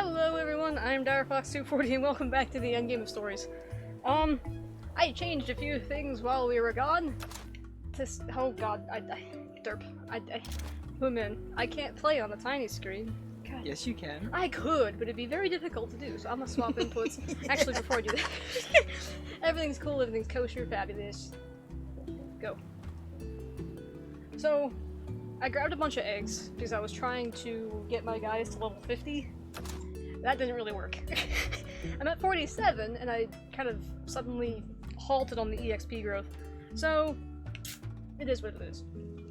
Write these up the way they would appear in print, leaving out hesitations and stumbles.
Hello everyone, I'm DireFox240 and welcome back to the Endgame of Stories. I changed a few things while we were gone. Oh god, I can't play on the tiny screen. God. Yes, you can. I could, but it'd be very difficult to do, so I'm gonna swap inputs. Actually, before I do that, everything's cool, everything's kosher, fabulous. Go. So, I grabbed a bunch of eggs because I was trying to get my guys to level 50. That didn't really work. I'm at 47, and I kind of suddenly halted on the EXP growth. So, it is what it is.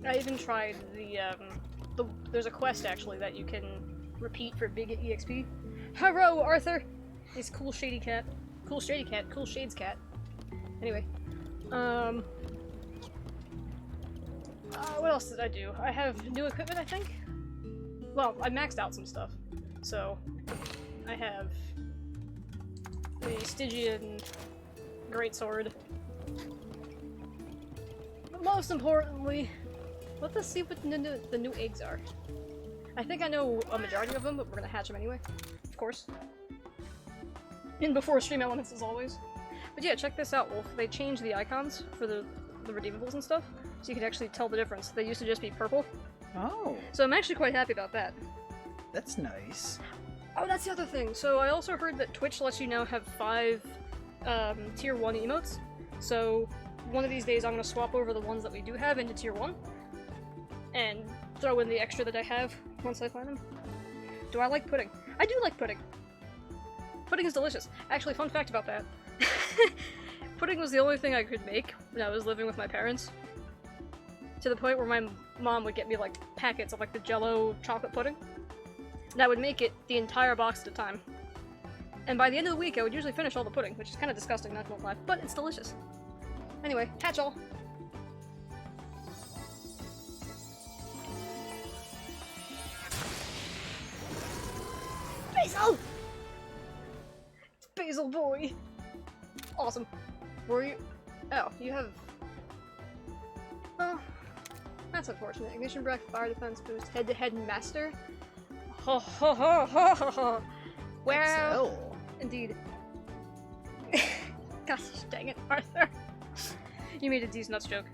I even tried there's a quest actually that you can repeat for big EXP. Hello, Arthur! He's cool shady cat. Cool shady cat. Cool shades cat. Anyway. What else did I do? I have new equipment, I think? Well, I maxed out some stuff. So, I have the Stygian Greatsword. But most importantly, let us see what the new eggs are. I think I know a majority of them, but we're gonna hatch them anyway. Of course. In before stream elements as always. But yeah, check this out, Wolf. They changed the icons for the redeemables and stuff, so you can actually tell the difference. They used to just be purple. Oh. So I'm actually quite happy about that. That's nice. Oh, that's the other thing. So I also heard that Twitch lets you now have 5 tier 1 emotes. So one of these days I'm going to swap over the ones that we do have into tier 1. And throw in the extra that I have once I find them. Do I like pudding? I do like pudding! Pudding is delicious. Actually, fun fact about that. Pudding was the only thing I could make when I was living with my parents. To the point where my mom would get me like packets of like the Jell-O chocolate pudding. And I would make it the entire box at a time. And by the end of the week I would usually finish all the pudding, which is kind of disgusting, not gonna lie, but it's delicious. Anyway, hatch all. Basil! It's Basil boy! Awesome. Were you? Oh, you have... Oh, that's unfortunate. Ignition breath, fire defense boost, head-to-head master. Ho ho ho ho ho ho! Well, indeed. Gosh dang it, Arthur. You made a D's nuts joke.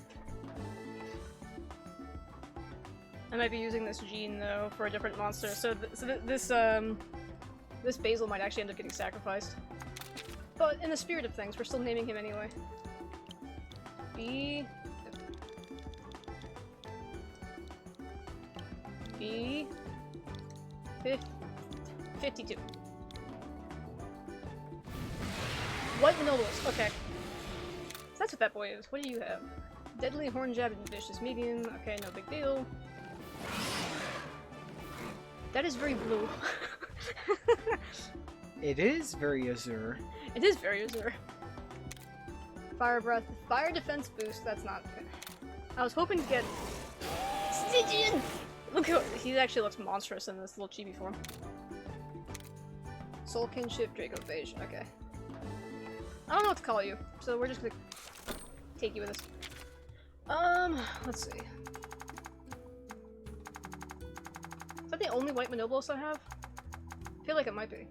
I might be using this gene though for a different monster, so this Basil might actually end up getting sacrificed. But in the spirit of things, we're still naming him anyway. B 52. White Manolos, okay. So that's what that boy is. What do you have? Deadly Horn Jab and Vicious Medium. Okay, no big deal. That is very blue. It is very azure. It is very azure. Fire breath, fire defense boost. That's not good. I was hoping to get Stygian. Look how he actually looks monstrous in this little chibi form. Soul kinship, Dracophage. Okay. I don't know what to call you, so we're just gonna take you with us. Let's see. Is that the only white Manobolos I have? I feel like it might be.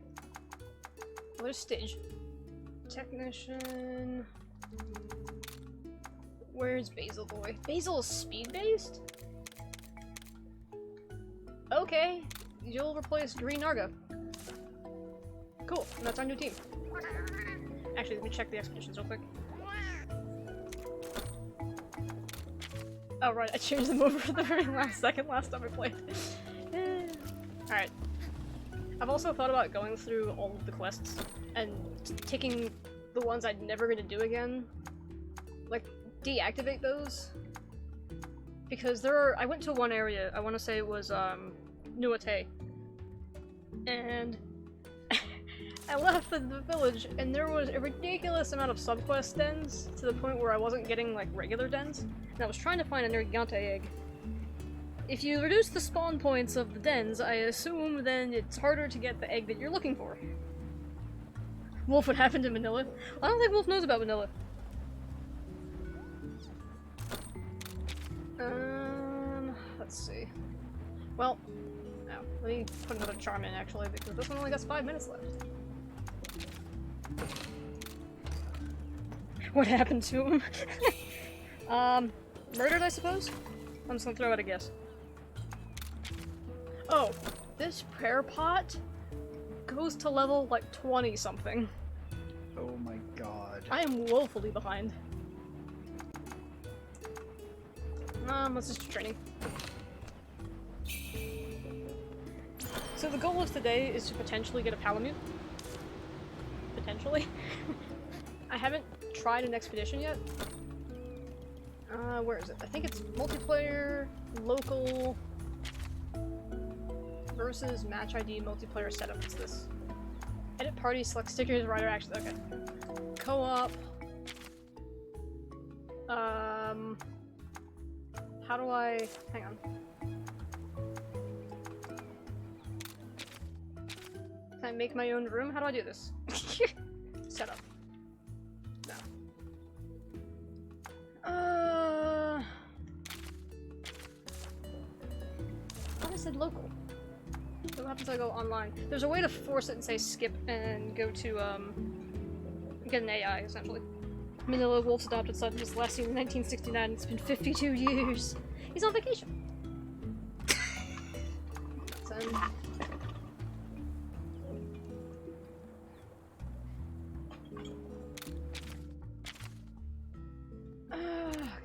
Well, there's Stige. Technician... Where's Basil boy? Basil is speed-based? Okay, you'll replace Green Nargo. Cool, and that's our new team. Actually, let me check the expeditions real quick. Oh right, I changed them over for the very last second last time I played. Alright. I've also thought about going through all of the quests and taking the ones I'm never gonna do again. Like, deactivate those. Because there are- I went to one area, I want to say it was, Nuate. And I left the village, and there was a ridiculous amount of subquest dens, to the point where I wasn't getting, like, regular dens. And I was trying to find a Nergigante egg. If you reduce the spawn points of the dens, I assume then it's harder to get the egg that you're looking for. Wolf, what happened in Manila? I don't think Wolf knows about Manila. Let's see. Well, no. let me put another charm in actually, because this one only has 5 minutes left. What happened to him? Murdered, I suppose? I'm just gonna throw out a guess. Oh, this prayer pot goes to level like 20 something. Oh my god. I am woefully behind. Let's just do training. So the goal of today is to potentially get a Palamute. Potentially. I haven't tried an expedition yet. Where is it? I think it's multiplayer, local, versus match ID multiplayer setup. What's this? Edit party, select stickers, rider action. Okay. Co-op. How do I... hang on. Can I make my own room? How do I do this? Setup. No. I thought I said local. So what happens if I go online? There's a way to force it and say skip and go to, get an AI, essentially. Manila Wolf's adopted son was last seen in 1969. It's been 52 years. He's on vacation.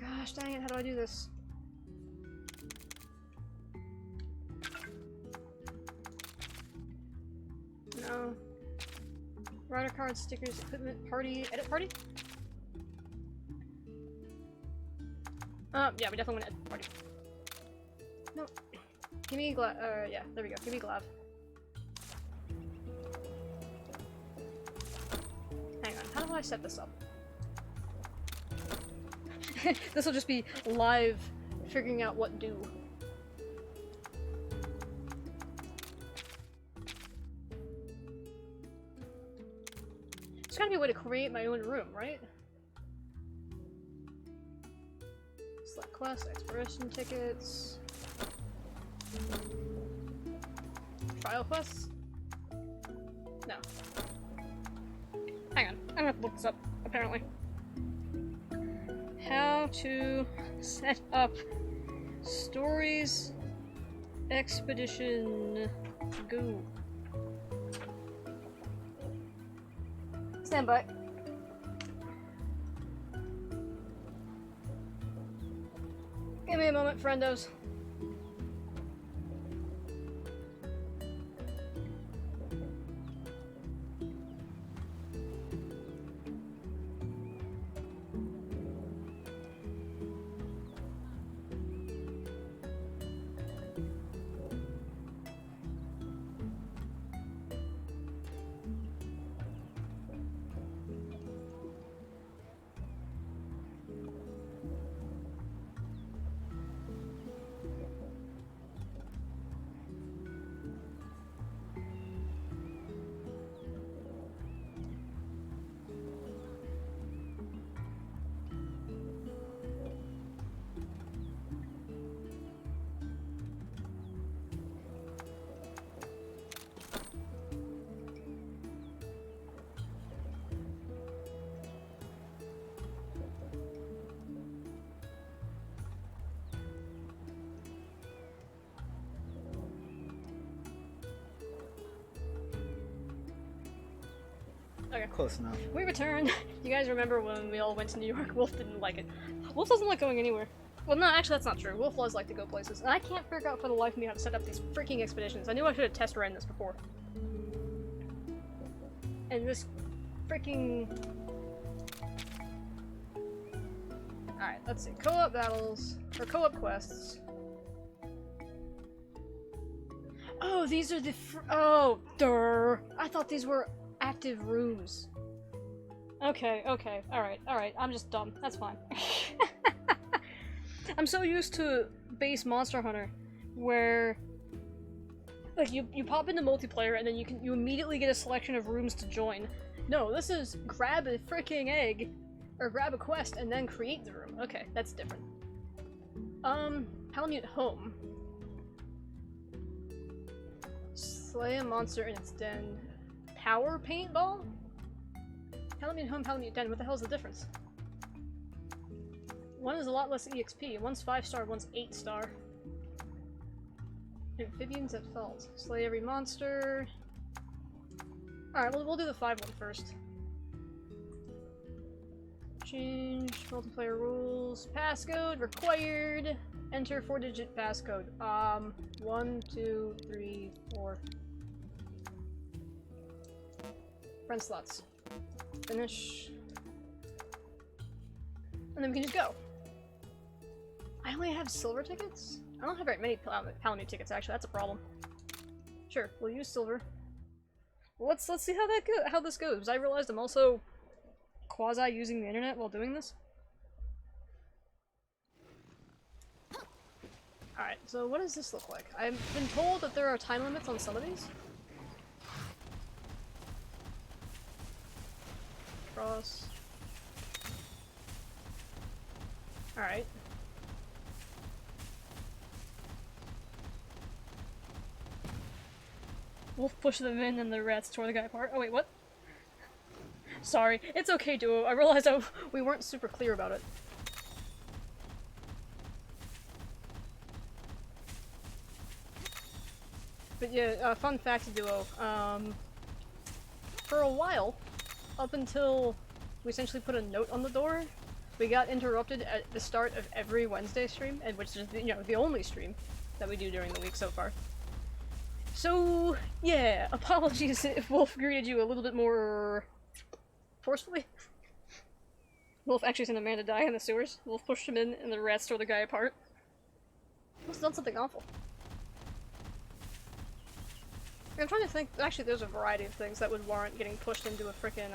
Gosh dang it, how do I do this? No. Rider cards, stickers, equipment, party, edit party? Yeah, we definitely want to edit party. No. Give me yeah, there we go. Give me Glav. Hang on, how do I set this up? This will just be live figuring out what do. There's gotta be a way to create my own room, right? Select quest, exploration tickets. Trial quests? No. Hang on, I'm gonna have to look this up, apparently. How to set up stories expedition go. Stand by. Give me a moment, friendos. Okay. Close enough. We return. You guys remember when we all went to New York? Wolf didn't like it. Wolf doesn't like going anywhere. Well, no, actually that's not true. Wolf does like to go places. And I can't figure out for the life of me how to set up these freaking expeditions. I knew I should have test ran this before. And this freaking... Alright, let's see. Co-op battles, or co-op quests. Oh, these are the oh, durr. I thought these were active rooms. Okay, okay, alright, I'm just dumb. That's fine. I'm so used to base Monster Hunter, where like you pop into multiplayer and then you immediately get a selection of rooms to join. No, this is grab a freaking egg, or grab a quest and then create the room. Okay, that's different. Palamute home. Slay a monster in its den. Power paintball? Palamute home, Palamute den. What the hell is the difference? One is a lot less EXP. One's 5-star, one's 8-star. Amphibians at fault. Slay every monster. Alright, we'll do the 5 one first. Change multiplayer rules. Passcode required. Enter 4-digit passcode. 1, 2, 3, 4. Friend slots. Finish. And then we can just go. I only have silver tickets? I don't have very many Palamute tickets, actually. That's a problem. Sure, we'll use silver. Well, let's see how this goes. I realized I'm also quasi using the internet while doing this. Alright, so what does this look like? I've been told that there are time limits on some of these. Cross. Alright. Wolf pushed them in and the rats tore the guy apart. Oh wait, what? Sorry. It's okay, Duo. I realized we weren't super clear about it. But yeah, fun fact, Duo. For a while, up until we essentially put a note on the door, we got interrupted at the start of every Wednesday stream, and which is, you know, the only stream that we do during the week so far. So, yeah, apologies if Wolf greeted you a little bit more forcefully. Wolf actually sent a man to die in the sewers. Wolf pushed him in, and the rats tore the guy apart. Wolf's done something awful. I'm trying to think, actually there's a variety of things that would warrant getting pushed into a frickin',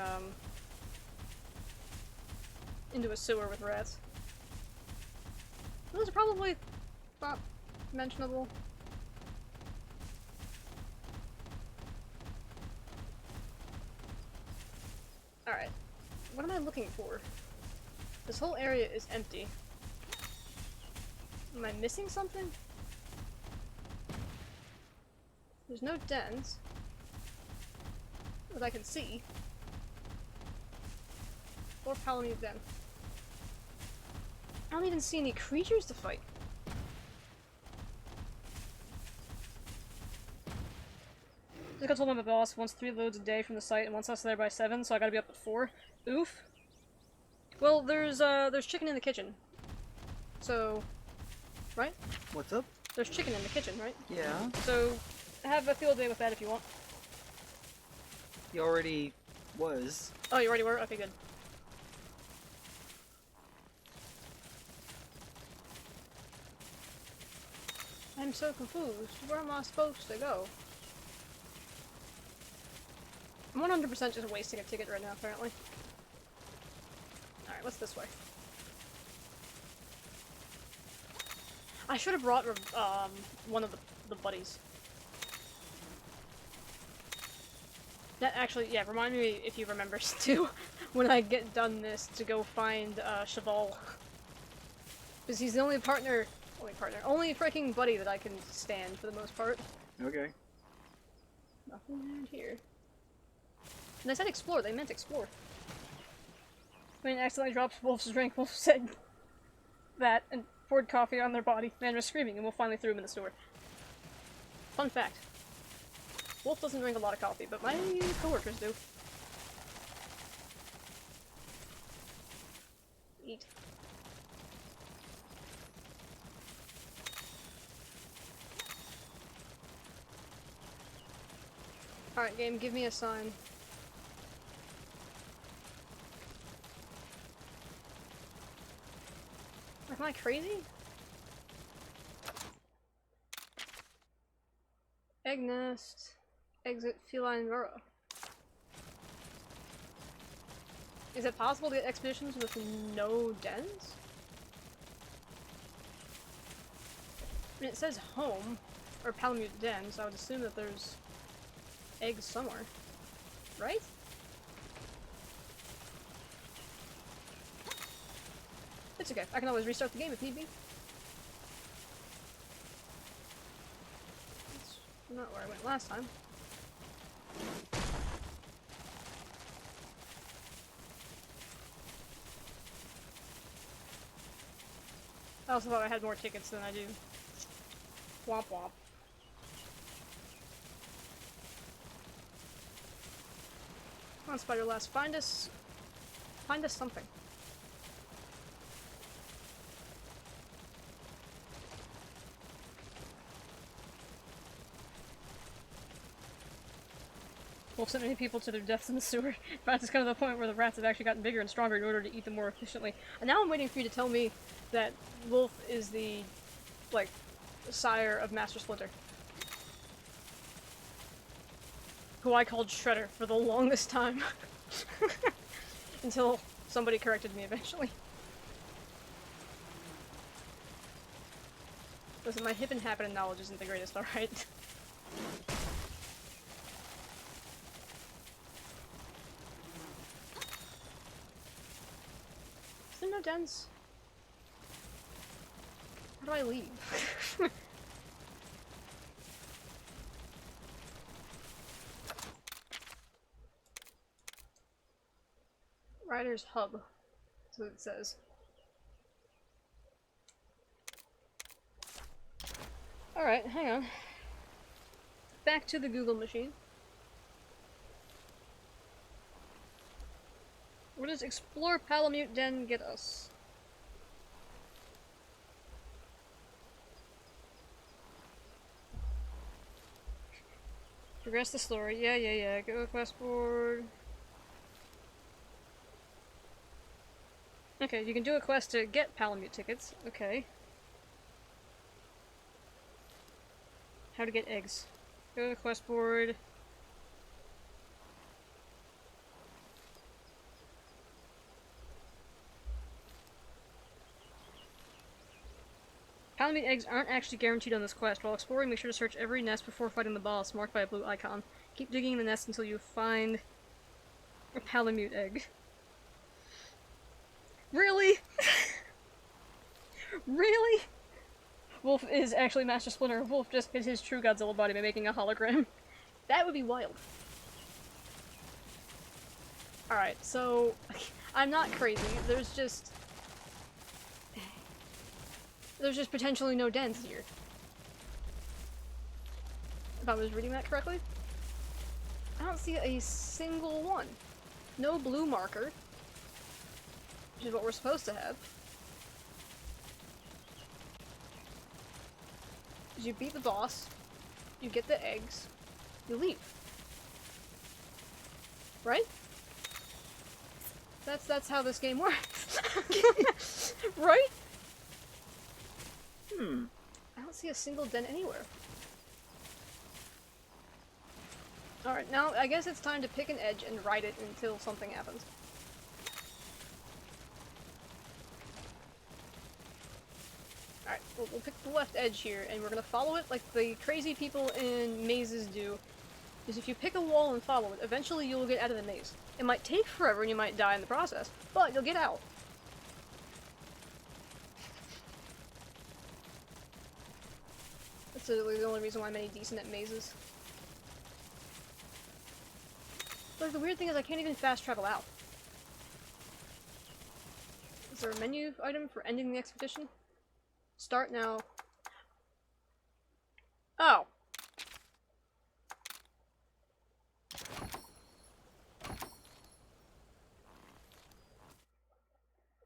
into a sewer with rats. Those are probably not mentionable. Alright. What am I looking for? This whole area is empty. Am I missing something? There's no dens that I can see. Or Palamute den. I don't even see any creatures to fight. Just got told by my boss wants 3 loads a day from the site and wants us there by 7, so I gotta be up at 4. Oof. Well, there's chicken in the kitchen. So, right? What's up? There's chicken in the kitchen, right? Yeah. So, have a field day with that if you want. He already was. Oh, you already were? Okay, good. I'm so confused. Where am I supposed to go? I'm 100% just wasting a ticket right now, apparently. Alright, what's this way? I should have brought, one of the buddies. That actually, yeah, remind me if you remember too, when I get done this, to go find, Cheval. Because he's the only only freaking buddy that I can stand for the most part. Okay. Nothing around here. And I said explore, they meant explore. When accidentally drops Wolf's drink, Wolf said that and poured coffee on their body. Man was screaming and Wolf finally threw him in the sewer. Fun fact. Wolf doesn't drink a lot of coffee, but my coworkers do. Eat. Alright, game, give me a sign. Am I crazy? Egg nest. Exit feline burrow. Is it possible to get expeditions with no dens? I mean, it says home, or Palamute den, so I would assume that there's eggs somewhere. Right? It's okay. I can always restart the game if need be. That's not where I went last time. also thought I had more tickets than I do. Womp womp. Come on, Spider Lass, find us something. Wolf sent many people to their deaths in the sewer. But it's kind of the point where the rats have actually gotten bigger and stronger in order to eat them more efficiently. And now I'm waiting for you to tell me that Wolf is the, like, sire of Master Splinter. Who I called Shredder for the longest time. Until somebody corrected me eventually. Listen, my hip and happen knowledge isn't the greatest, alright? Is there no dens? How do I leave? Rider's Hub. That's what it says. Alright, hang on. Back to the Google machine. What does Explore Palamute Den get us? Progress the story. Yeah. Go to quest board. Okay, you can do a quest to get Palamute tickets. Okay. How to get eggs. Go to the quest board. Palamute eggs aren't actually guaranteed on this quest. While exploring, make sure to search every nest before fighting the boss, marked by a blue icon. Keep digging in the nest until you find a Palamute egg. Really? Really? Wolf is actually Master Splinter. Wolf just hid his true Godzilla body by making a hologram. That would be wild. Alright, so I'm not crazy. There's just potentially no dens here. If I was reading that correctly. I don't see a single one. No blue marker. Which is what we're supposed to have. You beat the boss, you get the eggs, you leave. Right? That's how this game works. Right? I don't see a single den anywhere. Alright, now I guess it's time to pick an edge and ride it until something happens. Alright, we'll pick the left edge here, and we're gonna follow it like the crazy people in mazes do. Is if you pick a wall and follow it, eventually you'll get out of the maze. It might take forever and you might die in the process, but you'll get out. That's literally the only reason why I'm any decent at mazes. But the weird thing is I can't even fast travel out. Is there a menu item for ending the expedition? Start now. Oh.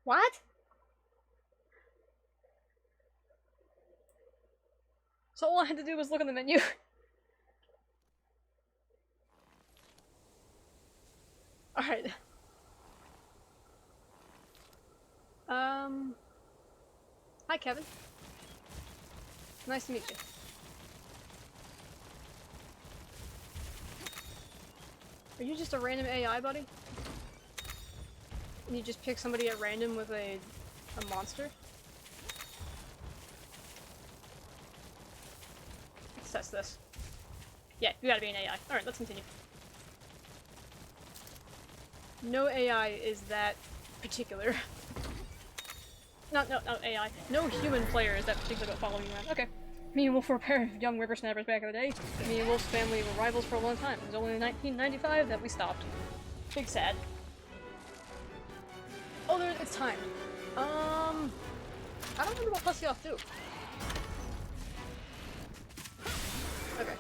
What? So all I had to do was look in the menu. Alright. Hi, Kevin. Nice to meet you. Are you just a random AI, buddy? And you just pick somebody at random with a monster? Let's test this. Yeah, you gotta be an AI. Alright, let's continue. No AI is that particular. No AI. No human player is that particular about following you around. Okay. Me and Wolf were a pair of young whippersnappers back in the day. Me and Wolf's family were rivals for a long time. It was only in 1995 that we stopped. Big sad. Oh, it's timed. I don't remember what plus the off do. Okay.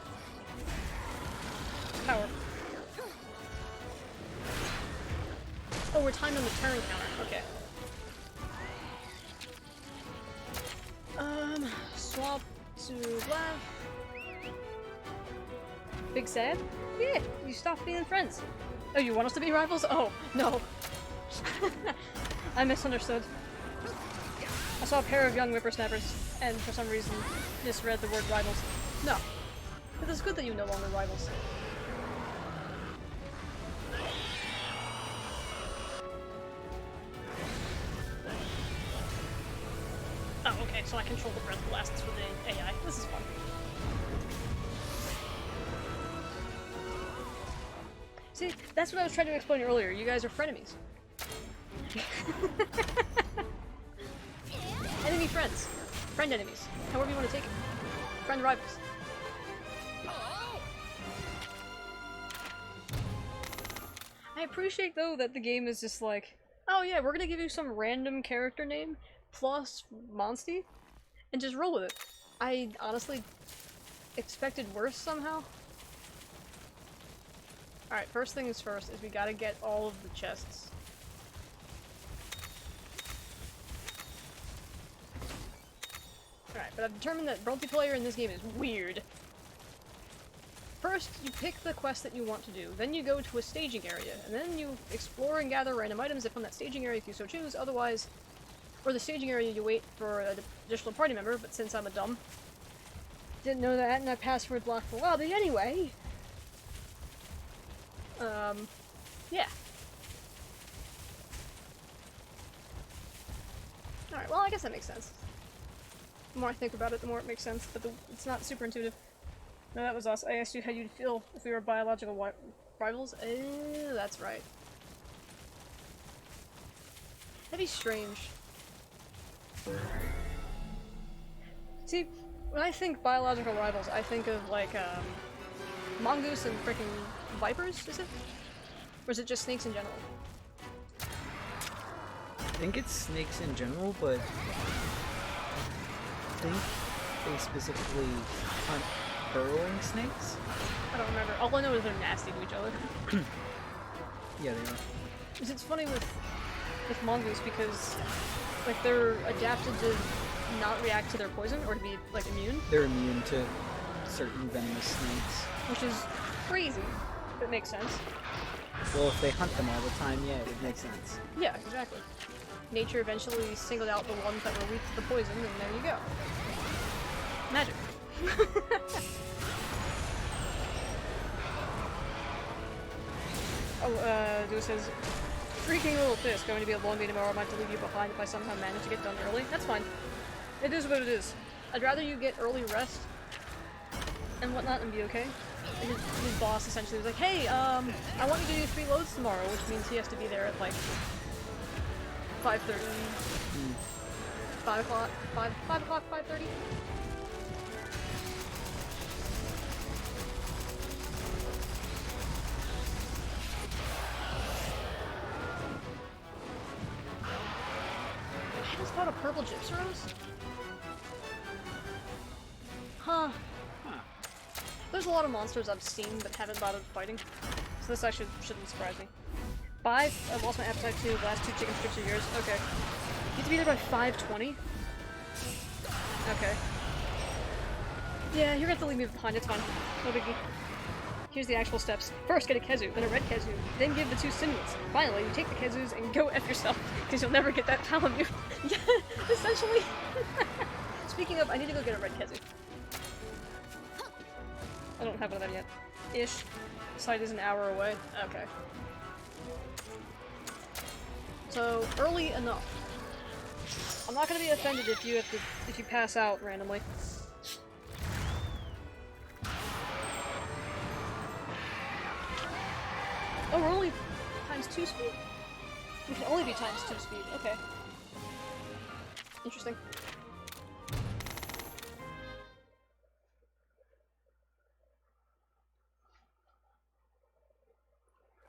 Power. Oh, we're timed on the turn counter. Okay. Swap to left. Big sad? Yeah, you stopped being friends. Oh, you want us to be rivals? Oh, no. I misunderstood. I saw a pair of young whippersnappers, and for some reason misread the word rivals. No. It is good that you no longer rivals. Oh, okay, so I control the breath blasts with the AI. This is fun. See, that's what I was trying to explain earlier. You guys are frenemies. Enemy friends. Friend enemies. However you want to take it. Friend rivals. I appreciate, though, that the game is just like, oh yeah, we're gonna give you some random character name plus Monstie, and just roll with it. I honestly expected worse somehow. Alright, first things first is we gotta get all of the chests. Alright, but I've determined that multiplayer in this game is weird. First, you pick the quest that you want to do, then you go to a staging area, and then you explore and gather random items if on that staging area if you so choose, otherwise, for the staging area you wait for an additional party member, but since I'm a dumb, didn't know that and I password blocked the lobby anyway. Yeah. Alright, well I guess that makes sense. The more I think about it, the more it makes sense, but it's not super intuitive. No, that was us. I asked you how you'd feel if we were biological rivals. That's right. That'd be strange. See, when I think biological rivals, I think of like, mongoose and freaking vipers, is it? Or is it just snakes in general? I think it's snakes in general, but I think they specifically hunt burrowing snakes? I don't remember. All I know is they're nasty to each other. Yeah, they are. It's funny with mongoose because like they're adapted to not react to their poison or to be like immune. They're immune to certain venomous snakes. Which is crazy. It makes sense. Well, if they hunt them all the time, yeah, it would make sense. Yeah, exactly. Nature eventually singled out the ones that were weak to the poison, and there you go. Magic. Oh, Duo says, freaking little piss, going to be a long day tomorrow, I might have to leave you behind if I somehow manage to get done early. That's fine. It is what it is. I'd rather you get early rest and whatnot and be okay. And his boss essentially was like, hey, I want you to do 3 loads tomorrow, which means he has to be there at like 5:30, 5 o'clock, 5:30? I just bought a purple gypsy rose? Huh. There's a lot of monsters I've seen but haven't bothered fighting, so this actually shouldn't surprise me. 5? I've lost my appetite too. The last 2 chicken strips are yours. Okay. You have to be there by 5:20? Okay. Yeah, you're gonna have to leave me behind. It's fine. No biggie. Here's the actual steps. First, get a Kezu, then a red Kezu, then give the 2 stimulants. Finally, you take the Kezus and go F yourself, because you'll never get that Palamute. Yeah, essentially. Speaking of, I need to go get a red Kezu. I don't have one of them yet. Ish. Site is an hour away. Okay. So, early enough. I'm not gonna be offended if you pass out randomly. Oh, we're only ×2 speed? We can only be ×2 speed. Okay. Interesting.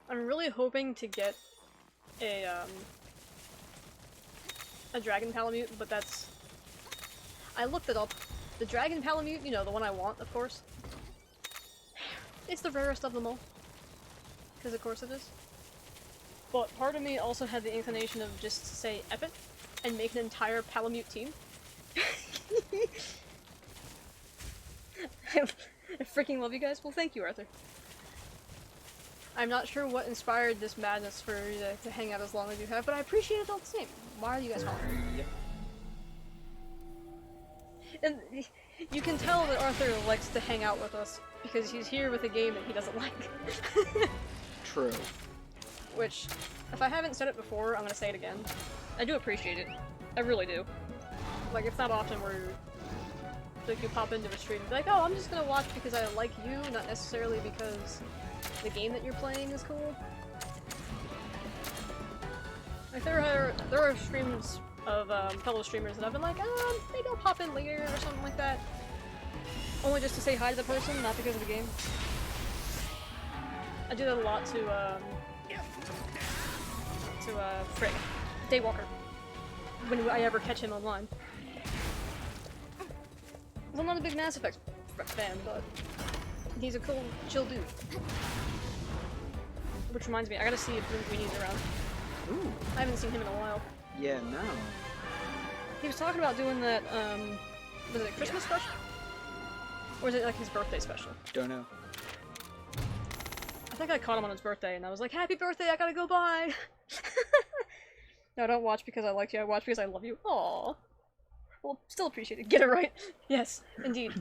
I'm really hoping to get a dragon Palamute, but that's I looked it up. The dragon Palamute, you know, the one I want, of course. It's the rarest of them all. Because of course it is. But part of me also had the inclination of just say epic and make an entire Palamute team. I freaking love you guys. Well, thank you, Arthur. I'm not sure what inspired this madness for you to hang out as long as you have, but I appreciate it all the same. Why are you guys following? Yep. And you can tell that Arthur likes to hang out with us because he's here with a game that he doesn't like. True. Which, if I haven't said it before, I'm gonna say it again. I do appreciate it. I really do. Like, it's not often where like, you pop into a stream and be like, oh, I'm just gonna watch because I like you, not necessarily because the game that you're playing is cool. Like, there are streams of fellow streamers that I've been like, maybe I'll pop in later or something like that. Only just to say hi to the person, not because of the game. I do that a lot to Frick, Daywalker, when I ever catch him online. I'm not a big Mass Effect fan, but he's a cool, chill dude. Which reminds me, I gotta see if Linguini's around. Ooh. I haven't seen him in a while. Yeah, no. He was talking about doing that, was it a Christmas special? Or is it like his birthday special? Don't know. I think I caught him on his birthday and I was like, happy birthday, I gotta go bye! No, I don't watch because I like you, I watch because I love you. Aww. Well, still appreciate it. Get it right. Yes, indeed.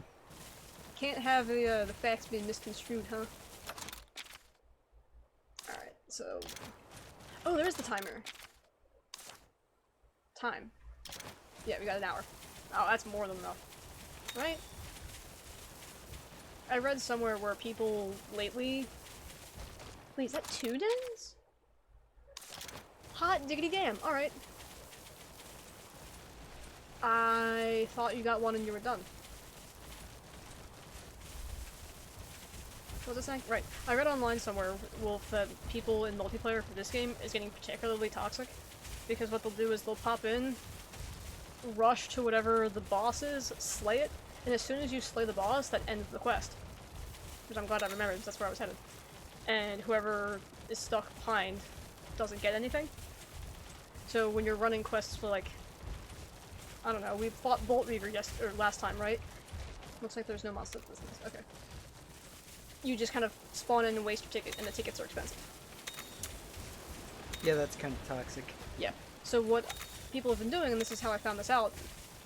Can't have the facts being misconstrued, huh? Alright, so... Oh, there's the timer. Time. Yeah, we got an hour. Oh, that's more than enough. Right? I read somewhere where people lately... Wait, is that 2 dens? Hot diggity damn, alright. I thought you got one and you were done. What was I saying? Right. I read online somewhere, Wolf, that people in multiplayer for this game is getting particularly toxic. Because what they'll do is they'll pop in, rush to whatever the boss is, slay it, and as soon as you slay the boss, that ends the quest. Which I'm glad I remembered, because that's where I was headed. And whoever is stuck behind doesn't get anything. So when you're running quests for, like, I don't know, we fought Bolt Reaver last time, right? Looks like there's no monster business. Okay. You just kind of spawn in and waste your ticket, and the tickets are expensive. Yeah, that's kind of toxic. Yeah. So what people have been doing, and this is how I found this out,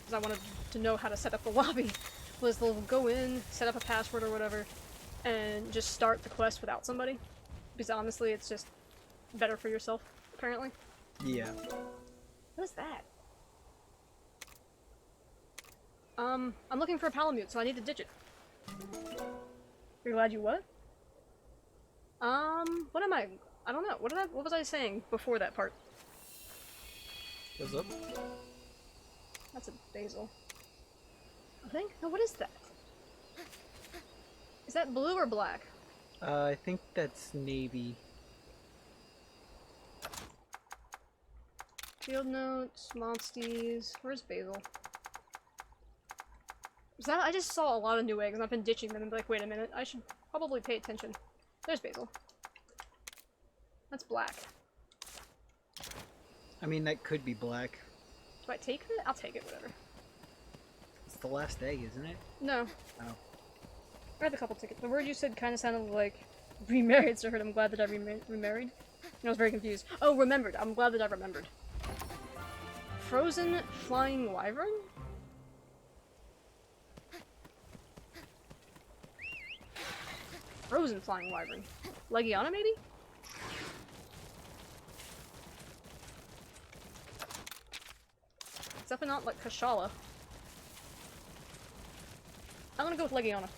because I wanted to know how to set up the lobby, was they'll go in, set up a password or whatever, and just start the quest without somebody. Because honestly, it's just better for yourself, apparently. Yeah. What is that? I'm looking for a Palamute, so I need to ditch it. You're glad you what? What am I don't know. What was I saying before that part? What's up? That's a basil. I think? No, what is that? Is that blue or black? I think that's navy. Field notes, monsties. Where's basil? Is that, I just saw a lot of new eggs and I've been ditching them and be like, wait a minute, I should probably pay attention. There's basil. That's black. I mean, that could be black. Do I take it? I'll take it, whatever. It's the last egg, isn't it? No. Oh. I have a couple tickets. The word you said kind of sounded like remarried, so I heard I'm glad that I remarried. And I was very confused. Oh, remembered. I'm glad that I remembered. Frozen flying wyvern? Frozen flying wyvern. Legiana, maybe? It's definitely not like Kashala. I'm gonna go with Legiana.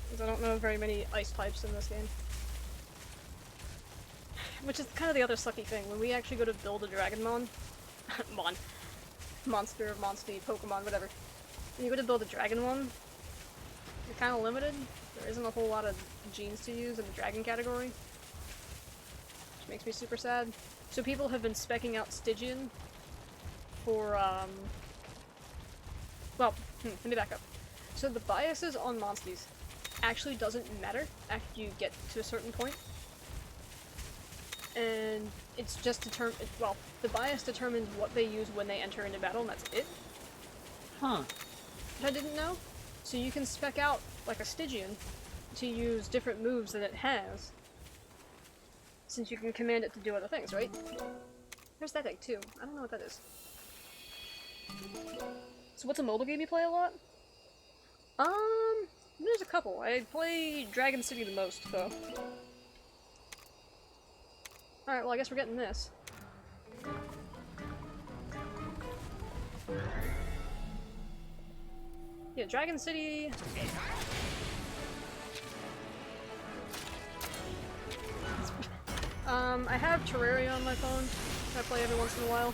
Because I don't know very many ice types in this game. Which is kind of the other sucky thing. When we actually go to build a Dragonmon... Monster, Monstie, Pokemon, whatever. When you go to build a Dragon one, you're kind of limited. There isn't a whole lot of genes to use in the Dragon category. Which makes me super sad. So people have been specking out Stygian for, well, let me back up. So the biases on monsters actually doesn't matter after you get to a certain point. And it's just well, the bias determines what they use when they enter into battle, and that's it. Huh. Which I didn't know. So you can spec out, like a Stygian, to use different moves that it has, since you can command it to do other things, right? There's that thing too. I don't know what that is. So what's a mobile game you play a lot? There's a couple. I play Dragon City the most, though. Alright, well I guess we're getting this. Yeah, Dragon City... I have Terraria on my phone. I play every once in a while.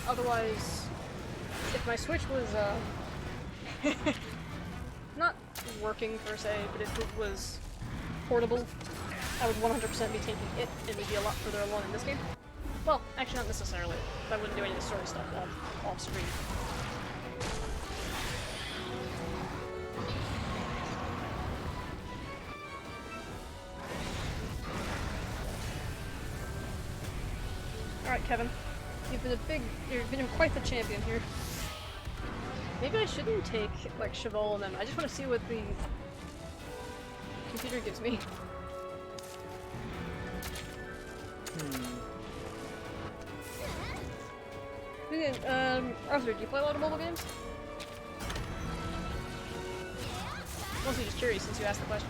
Otherwise, if my Switch was, not working per se, but if it was portable, I would 100% be taking it, and we'd be a lot further along in this game. Well, actually not necessarily. I wouldn't do any of the story stuff off screen. Alright, Kevin. You've been quite the champion here. Maybe I shouldn't take, like, Cheval and them. I just want to see what the computer gives me. Arthur, do you play a lot of mobile games? Mostly just curious since you asked the question.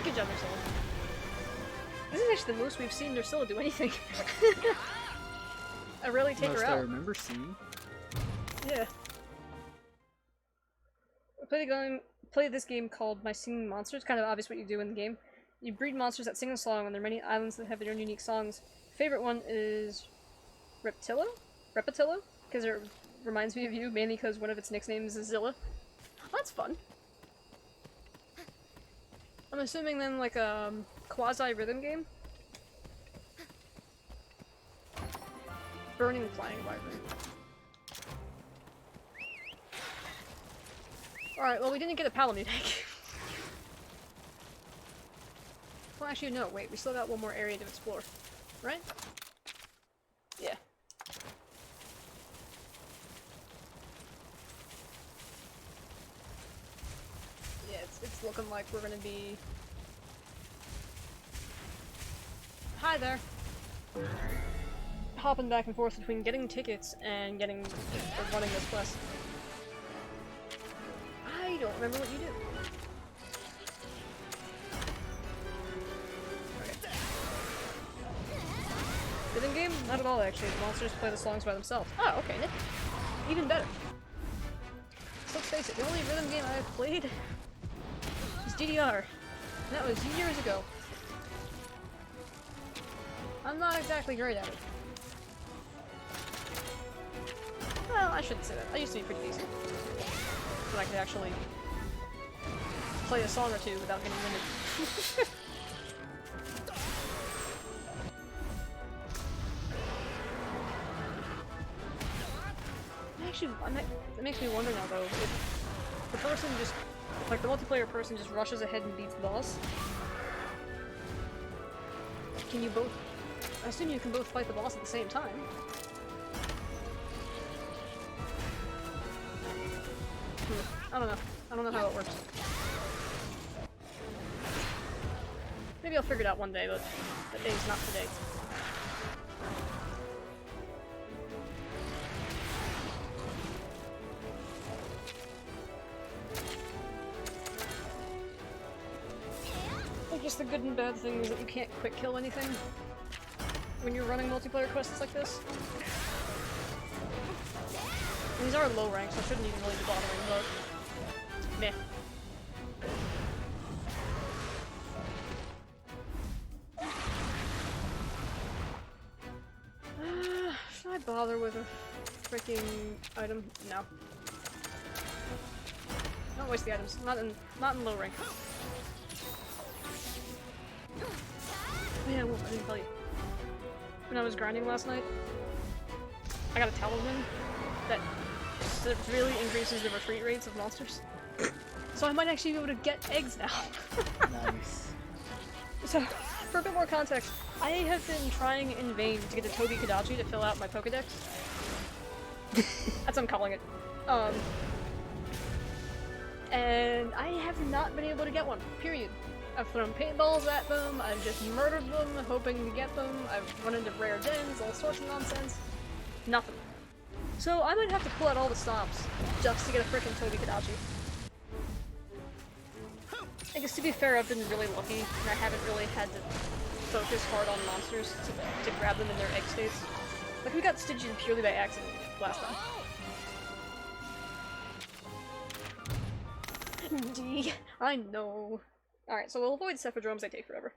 Good job, Ursula. This is actually the most we've seen Ursula do anything. I rarely take her out. I remember seeing. Yeah. I play this game called My Singing Monsters. Kind of obvious what you do in the game. You breed monsters that sing a song, and there are many islands that have their own unique songs. Favorite one is Reptillo? Because it reminds me of you, mainly because one of its nicknames is Zilla. Oh, that's fun. I'm assuming then like a quasi-rhythm game? Burning Flying Wyvern. Alright, well we didn't get a Palamute egg. Well actually no, wait, we still got one more area to explore. Right? Yeah. Yeah, it's looking like we're gonna be... Hi there! Hopping back and forth between getting tickets and getting... or running this quest. I don't remember what you do. Okay. Rhythm game? Not at all actually. The monsters play the songs by themselves. Oh, okay. Even better. So let's face it, the only rhythm game I've played is DDR. And that was years ago. I'm not exactly great at it. Well, I shouldn't say that. I used to be pretty decent. So I could actually play a song or two without getting winded. Actually, it makes me wonder now though, if the person just, like the multiplayer person just rushes ahead and beats the boss, can you both, I assume you can both fight the boss at the same time. I don't know. I don't know how it works. Maybe I'll figure it out one day, but that day's not today. I guess the good and bad thing is that you can't quick kill anything when you're running multiplayer quests like this. And these are low rank, so I shouldn't even really be bothering, but... meh. bother with a freaking item? No. Don't waste the items. Not in low rank. Oh yeah, Wolf, I didn't tell you. When I was grinding last night, I got a talisman that really increases the retreat rates of monsters. So I might actually be able to get eggs now. Nice. So, for a bit more context, I have been trying in vain to get a Toby Kadachi to fill out my Pokedex. That's what I'm calling it. And I have not been able to get one, period. I've thrown paintballs at them, I've just murdered them, hoping to get them, I've run into rare dens, all sorts of nonsense. Nothing. So I might have to pull out all the stops just to get a frickin' Toby Kadachi. I guess to be fair, I've been really lucky, and I haven't really had to focus hard on monsters to grab them in their egg states. Like, we got Stygian purely by accident last time. D. I know. Alright, so we'll avoid Cephadromes, they take forever.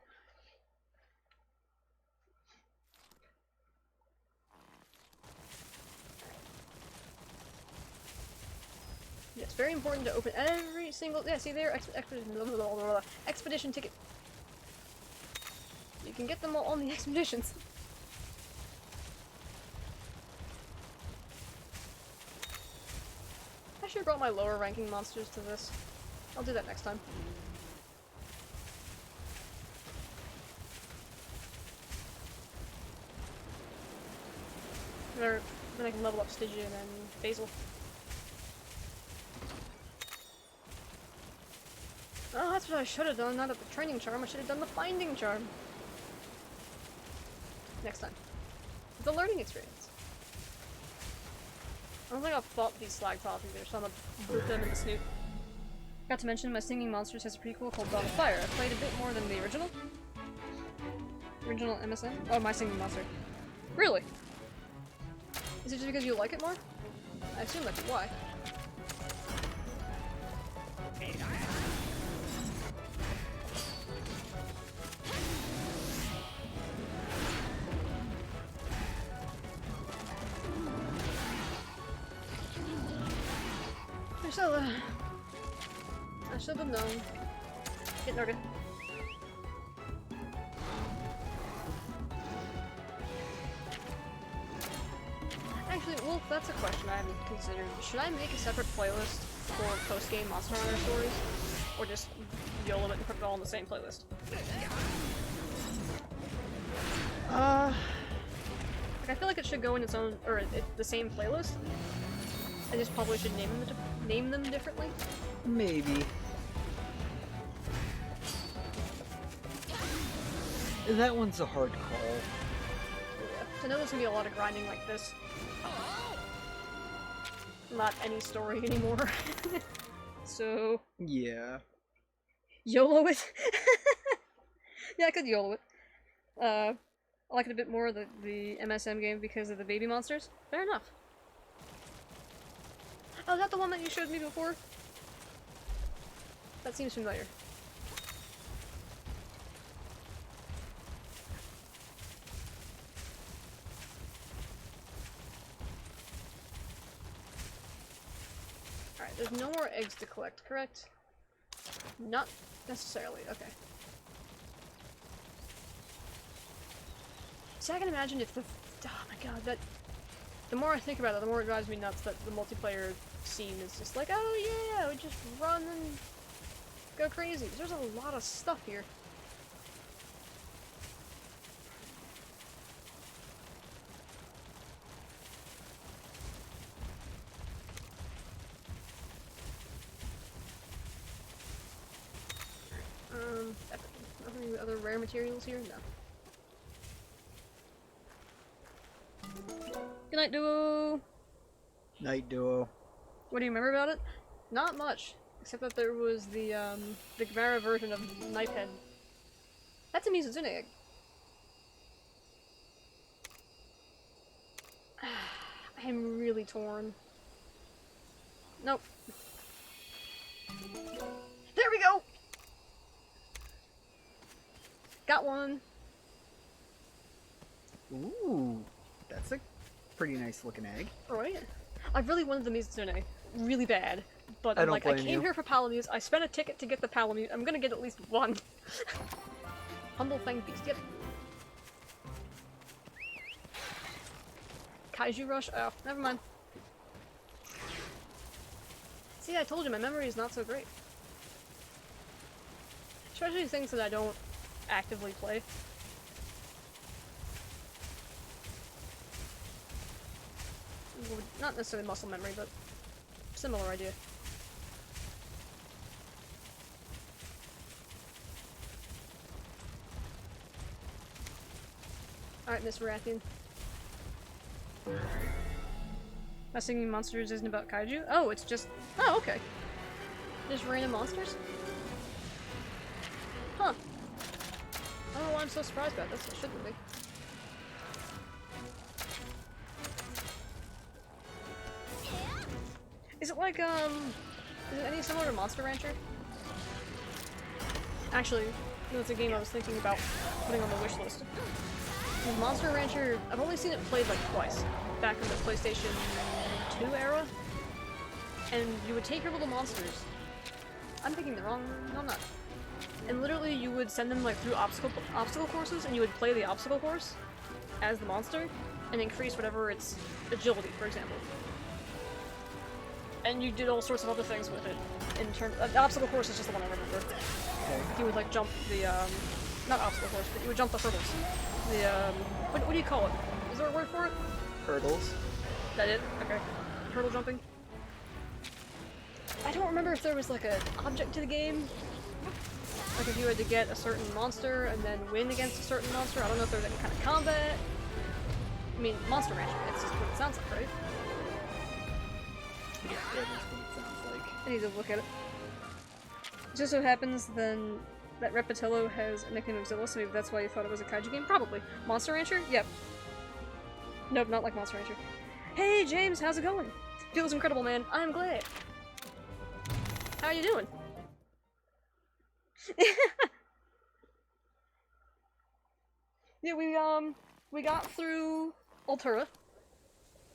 Yeah, it's very important to open every single— yeah, see there? Expedition ticket. You can get them all on the expeditions. I should have brought my lower ranking monsters to this. I'll do that next time. Then I can level up Stygian and Basil. Oh, that's what I should have done, not at the training charm, I should have done the finding charm. Next time. It's a learning experience. I don't think I've fought these slag tops either, so I'm gonna boot them in the snoot. Got to mention, my Singing Monsters has a prequel called Dawn of Fire. I played a bit more than the original. Original MSM? Oh, My Singing Monster. Really? Is it just because you like it more? I assume that's why. I should have known. Get Nurga. Actually, Wolf, that's a question I haven't considered. Should I make a separate playlist for post-game Monster Hunter stories? Or just YOLO it and put it all in the same playlist? Like, I feel like it should go in its own— or the same playlist. I just probably should name them differently. Maybe. That one's a hard call. Yeah. I know there's gonna be a lot of grinding like this. Not any story anymore. So... yeah. YOLO it? Yeah, I could YOLO it. I like it a bit more, the MSM game, because of the baby monsters. Fair enough. Oh, is that the one that you showed me before? That seems familiar. Alright, there's no more eggs to collect, correct? Not necessarily, okay. See, I can imagine if the— oh my god, that— the more I think about it, the more it drives me nuts that the multiplayer scene is just like, oh yeah, we just run and go crazy. There's a lot of stuff here. Any other rare materials here? No. Good night, duo! Night duo. What do you remember about it? Not much, except that there was the Gamera version of Knifehead. That's a Mizuzune egg. I am really torn. Nope. There we go! Got one! Ooh, that's a pretty nice looking egg. Right? I really wanted the Mizune really bad, but I I'm don't like, I blame came you. here for Palamute, I spent a ticket to get the Palamute, I'm gonna get at least one. Humble Fang Beast, yep. Kaiju Rush? Oh, never mind. See, I told you, my memory is not so great. Especially things that I don't actively play. Well, not necessarily muscle memory, but similar idea. Alright, Miss Rathian. My singing monsters isn't about kaiju? Oh, it's just... Oh, okay. Just random monsters? Huh. I don't know why I'm so surprised about this. It shouldn't be. Is it like, is it any similar to Monster Rancher? Actually, that's a game I was thinking about putting on the wish list. With Monster Rancher, I've only seen it played like twice. Back in the PlayStation 2 era. And you would take your little monsters. I'm thinking the wrong... No, I'm not. And literally you would send them like through obstacle courses, and you would play the obstacle course as the monster, and increase whatever its agility, for example. And you did all sorts of other things with it. In terms, the obstacle course is just the one I remember. Okay. You would like jump the not obstacle course, but you would jump the hurdles. The what do you call it? Is there a word for it? Hurdles. That it? Okay. Hurdle jumping. I don't remember if there was like an object to the game. Like if you had to get a certain monster and then win against a certain monster. I don't know if there was any kind of combat. I mean, Monster Rancher, it's just what it sounds like, right? Yeah, that is what it sounds like. I need to look at it. It just so happens then that Repetiello has a nickname of Zilla, so maybe that's why you thought it was a kaiju game? Probably. Monster Rancher? Yep. Nope, not like Monster Rancher. Hey James, how's it going? Feels incredible, man. I'm glad. How you doing? Yeah, we got through Altura.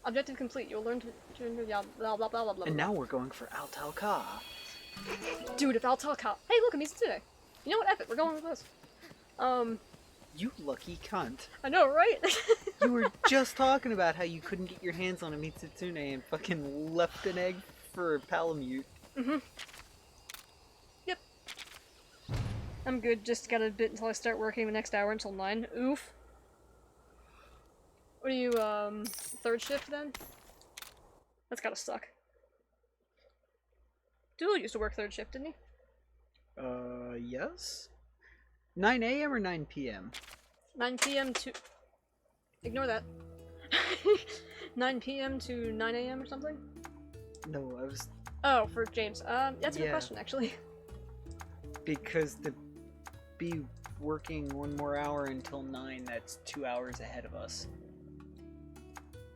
Objective complete. You'll learn to blah blah blah blah blah. And now we're going for Altalca. Dude, if Altalca. Hey, look, I'm today. You know what? Epic. We're going with this. You lucky cunt. I know, right? You were just talking about how you couldn't get your hands on a Mitsutune and fucking left an egg for a Palamute. Mm-hmm. Yep. I'm good. Just got a bit until I start working the next hour until 9. Oof. What are you, third shift then? That's gotta suck. Doodle used to work third shift, didn't he? Yes? 9 a.m. or 9 p.m.? 9 p.m. to... Ignore that. 9 p.m. to 9 a.m. or something? No, I was... Oh, for James. That's a good Yeah. question, actually. Because to be working one more hour until 9, that's 2 hours ahead of us.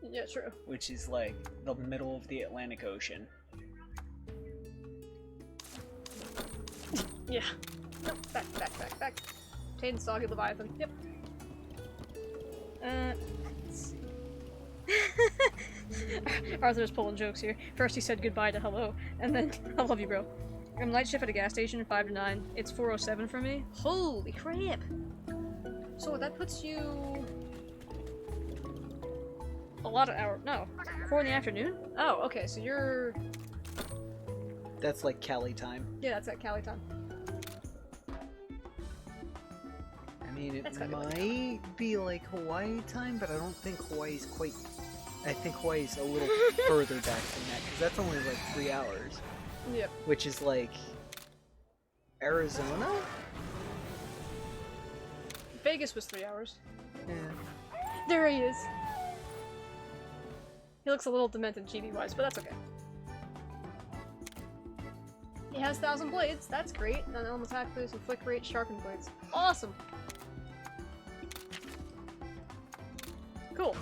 Yeah, true. Which is like the middle of the Atlantic Ocean. Yeah. Nope, back. Tane Soggy Leviathan. Yep. Let's see. Arthur's pulling jokes here. First he said goodbye to hello, and then I love you, bro. I'm night shift at a gas station, 5 to 9. It's 4:07 for me. Holy crap! So that puts you a lot of hours. No, 4 in the afternoon. Oh, okay. So you're. That's like Cali time. Yeah, that's at Cali time. I mean, it That's gotta be like might be like Hawaii time, but I don't think Hawaii's quite... I think Hawaii's a little further back than that, because that's only like 3 hours. Yep. Which is like... Arizona? Vegas was 3 hours. Yeah. There he is. He looks a little demented chibi-wise, but that's okay. He has 1,000 blades, that's great. And then attack boost and flick rate, sharpened blades. Awesome! Cool.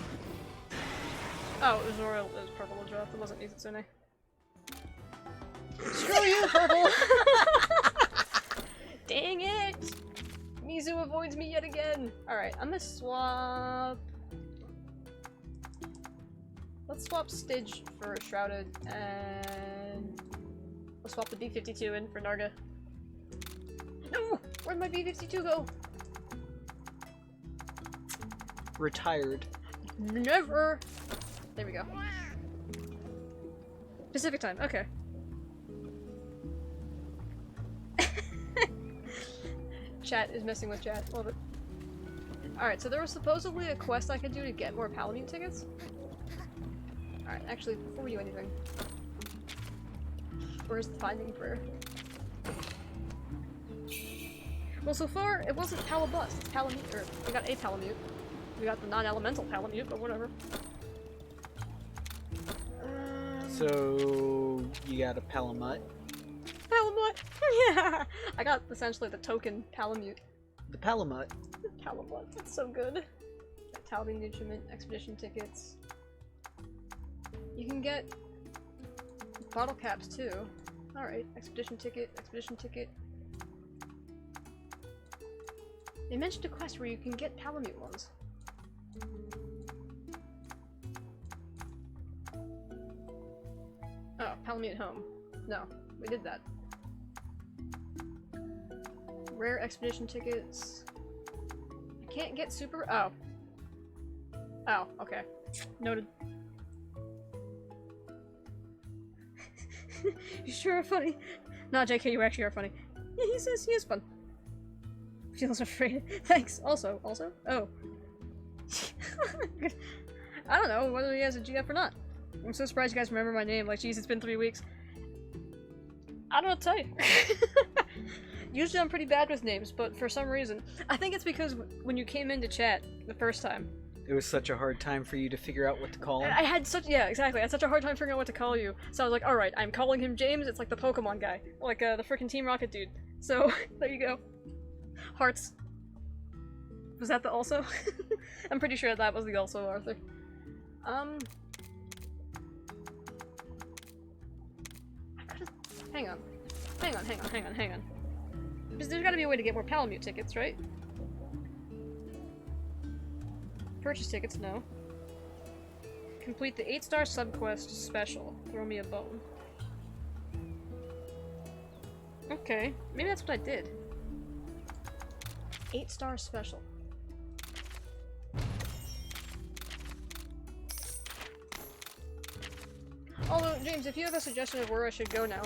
Oh, it was royal, it was purple to draft, it wasn't Mizutsume. Screw you, purple! Dang it! Mizu avoids me yet again! Alright, I'm gonna swap... Let's swap Stidge for Shrouded, and we'll swap the B-52 in for Narga. No! Where'd my B-52 go? Retired. Never! There we go. Pacific time, okay. Chat is messing with chat. Love it. Alright, so there was supposedly a quest I could do to get more Palamute tickets. Alright, actually, before we do anything. Where's the finding prayer? Well, so far, it wasn't Palabust, it's Palamute, or we got a Palamute. We got the non-elemental Palamute, but whatever. So, you got a Palamute? Palamute! Yeah! I got essentially the token Palamute. The Palamute. Palamute, that's so good. Talbing nutriment, expedition tickets. You can get bottle caps too. Alright, expedition ticket, expedition ticket. They mentioned a quest where you can get Palamute ones. Oh, Palamute home. No, we did that. Rare expedition tickets. I can't get super- oh. Oh, okay. Noted. You sure are funny. Nah, JK, you actually are funny. Yeah, he says he is fun. Feels afraid. Thanks. Also, oh. I don't know whether he has a GF or not. I'm so surprised you guys remember my name. Like, geez, it's been 3 weeks. I don't know what to tell you. Usually I'm pretty bad with names, but for some reason. I think it's because when you came into chat the first time. It was such a hard time for you to figure out what to call him. I had such- yeah, exactly. I had such a hard time figuring out what to call you. So I was like, alright, I'm calling him James. It's like the Pokemon guy. Like, the freaking Team Rocket dude. So, there you go. Hearts. Was that the also? I'm pretty sure that was the also, Arthur. Hang on. Hang on. Because there's gotta be a way to get more Palamute tickets, right? Purchase tickets, no. Complete the 8-star subquest special. Throw me a bone. Okay, maybe that's what I did. 8-star special. Although, James, if you have a suggestion of where I should go now,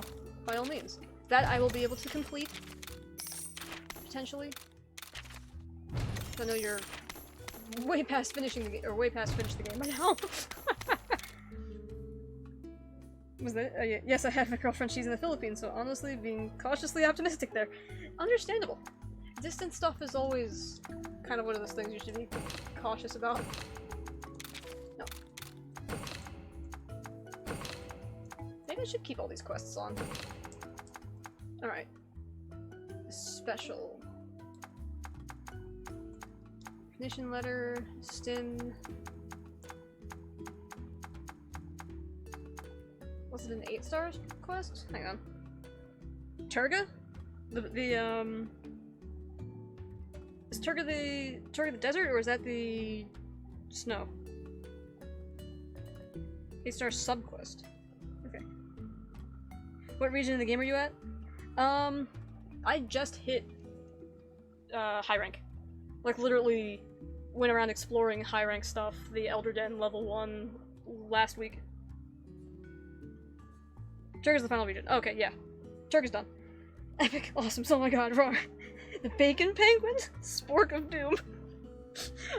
by all means. That I will be able to complete. Potentially. I know you're way past finishing the game, or way past finished the game by now. Was that? Yes, I have a girlfriend. She's in the Philippines, so honestly, being cautiously optimistic there. Understandable. Distance stuff is always kind of one of those things you should be cautious about. No. Maybe I should keep all these quests on. Alright. Special. Recognition letter, stim. Was it an 8-star quest? Hang on. Turga? Is Turga the desert, or is that the snow? 8-star subquest. Okay. What region of the game are you at? I just hit high rank. Like, literally went around exploring high rank stuff, the Elder Den level 1 last week. Turga's the final region. Okay, yeah. Turga's done. Epic, awesome, oh my god, roar. The Bacon Penguin? Spork of Doom.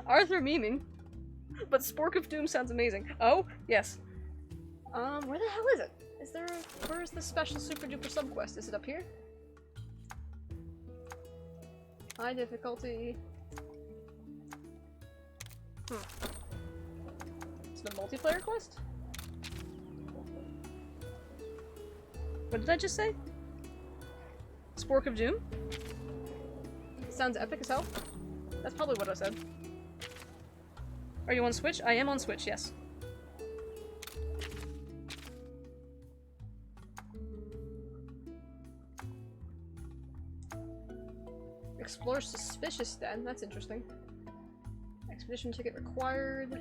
Arthur memeing. But Spork of Doom sounds amazing. Oh, yes. Where the hell is it? Is there a- where is the special super duper subquest? Is it up here? High difficulty. Is it a multiplayer quest? What did I just say? Spork of Doom? Sounds epic as hell. That's probably what I said. Are you on Switch? I am on Switch, yes. Explore suspicious den, that's interesting. Expedition ticket required.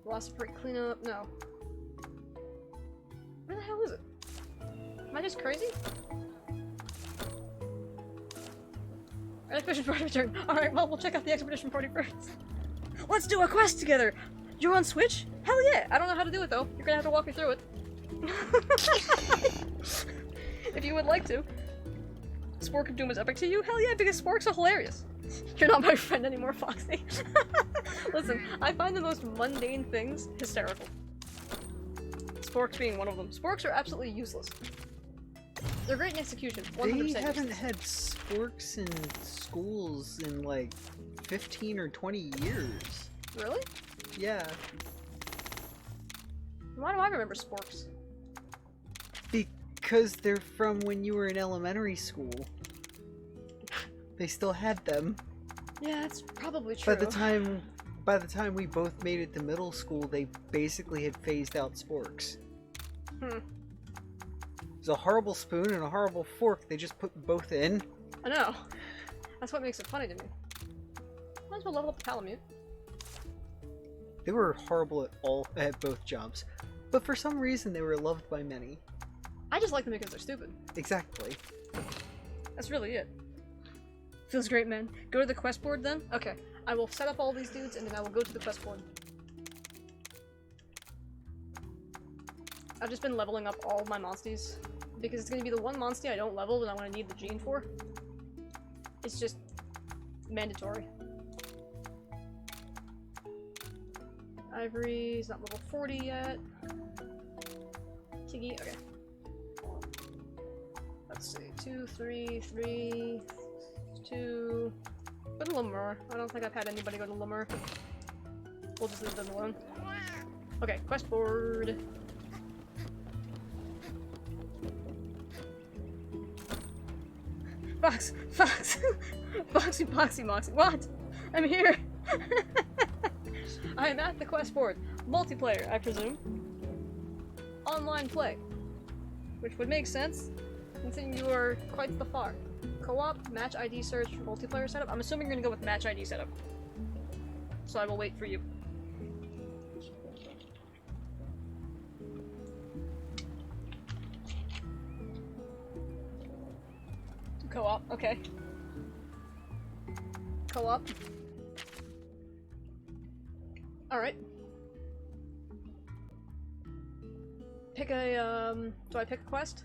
Velocipede cleanup, no. Where the hell is it? Am I just crazy? Expedition party return. Alright, well, we'll check out the expedition party first. Let's do a quest together! You're on Switch? Hell yeah! I don't know how to do it though. You're gonna have to walk me through it. If you would like to. Spork of Doom is epic to you? Hell yeah, because Sporks are hilarious. You're not my friend anymore, Foxy. Listen, I find the most mundane things hysterical. Sporks being one of them. Sporks are absolutely useless. They're great in execution, 100%. They haven't had sporks in schools in like 15 or 20 years. Really? Yeah. Why do I remember sporks? Because they're from when you were in elementary school. They still had them. Yeah, that's probably true. By the time we both made it to middle school, they basically had phased out sporks. Hmm. There's a horrible spoon and a horrible fork. They just put both in. I know. That's what makes it funny to me. Might as well level up the Palamute. They were horrible at both jobs, but for some reason they were loved by many. I just like them because they're stupid. Exactly. That's really it. Feels great, man. Go to the quest board then? Okay. I will set up all these dudes and then I will go to the quest board. I've just been leveling up all of my monsties because it's going to be the one monstie I don't level that I'm going to need the gene for. It's just mandatory. Ivory's not level 40 yet. Tiggy, okay. Let's see, 2, 3, 3, 2. Go to Lemur. I don't think I've had anybody go to Lemur. We'll just leave them alone. Okay, quest board. Fox! Fox! Foxy, Foxy, Moxy. What? I'm here! I am at the quest board. Multiplayer, I presume. Online play. Which would make sense, considering you are quite the far. Co-op, match ID search, multiplayer setup. I'm assuming you're gonna go with match ID setup. So I will wait for you. Co-op, okay. Co-op. Alright. Pick a, do I pick a quest?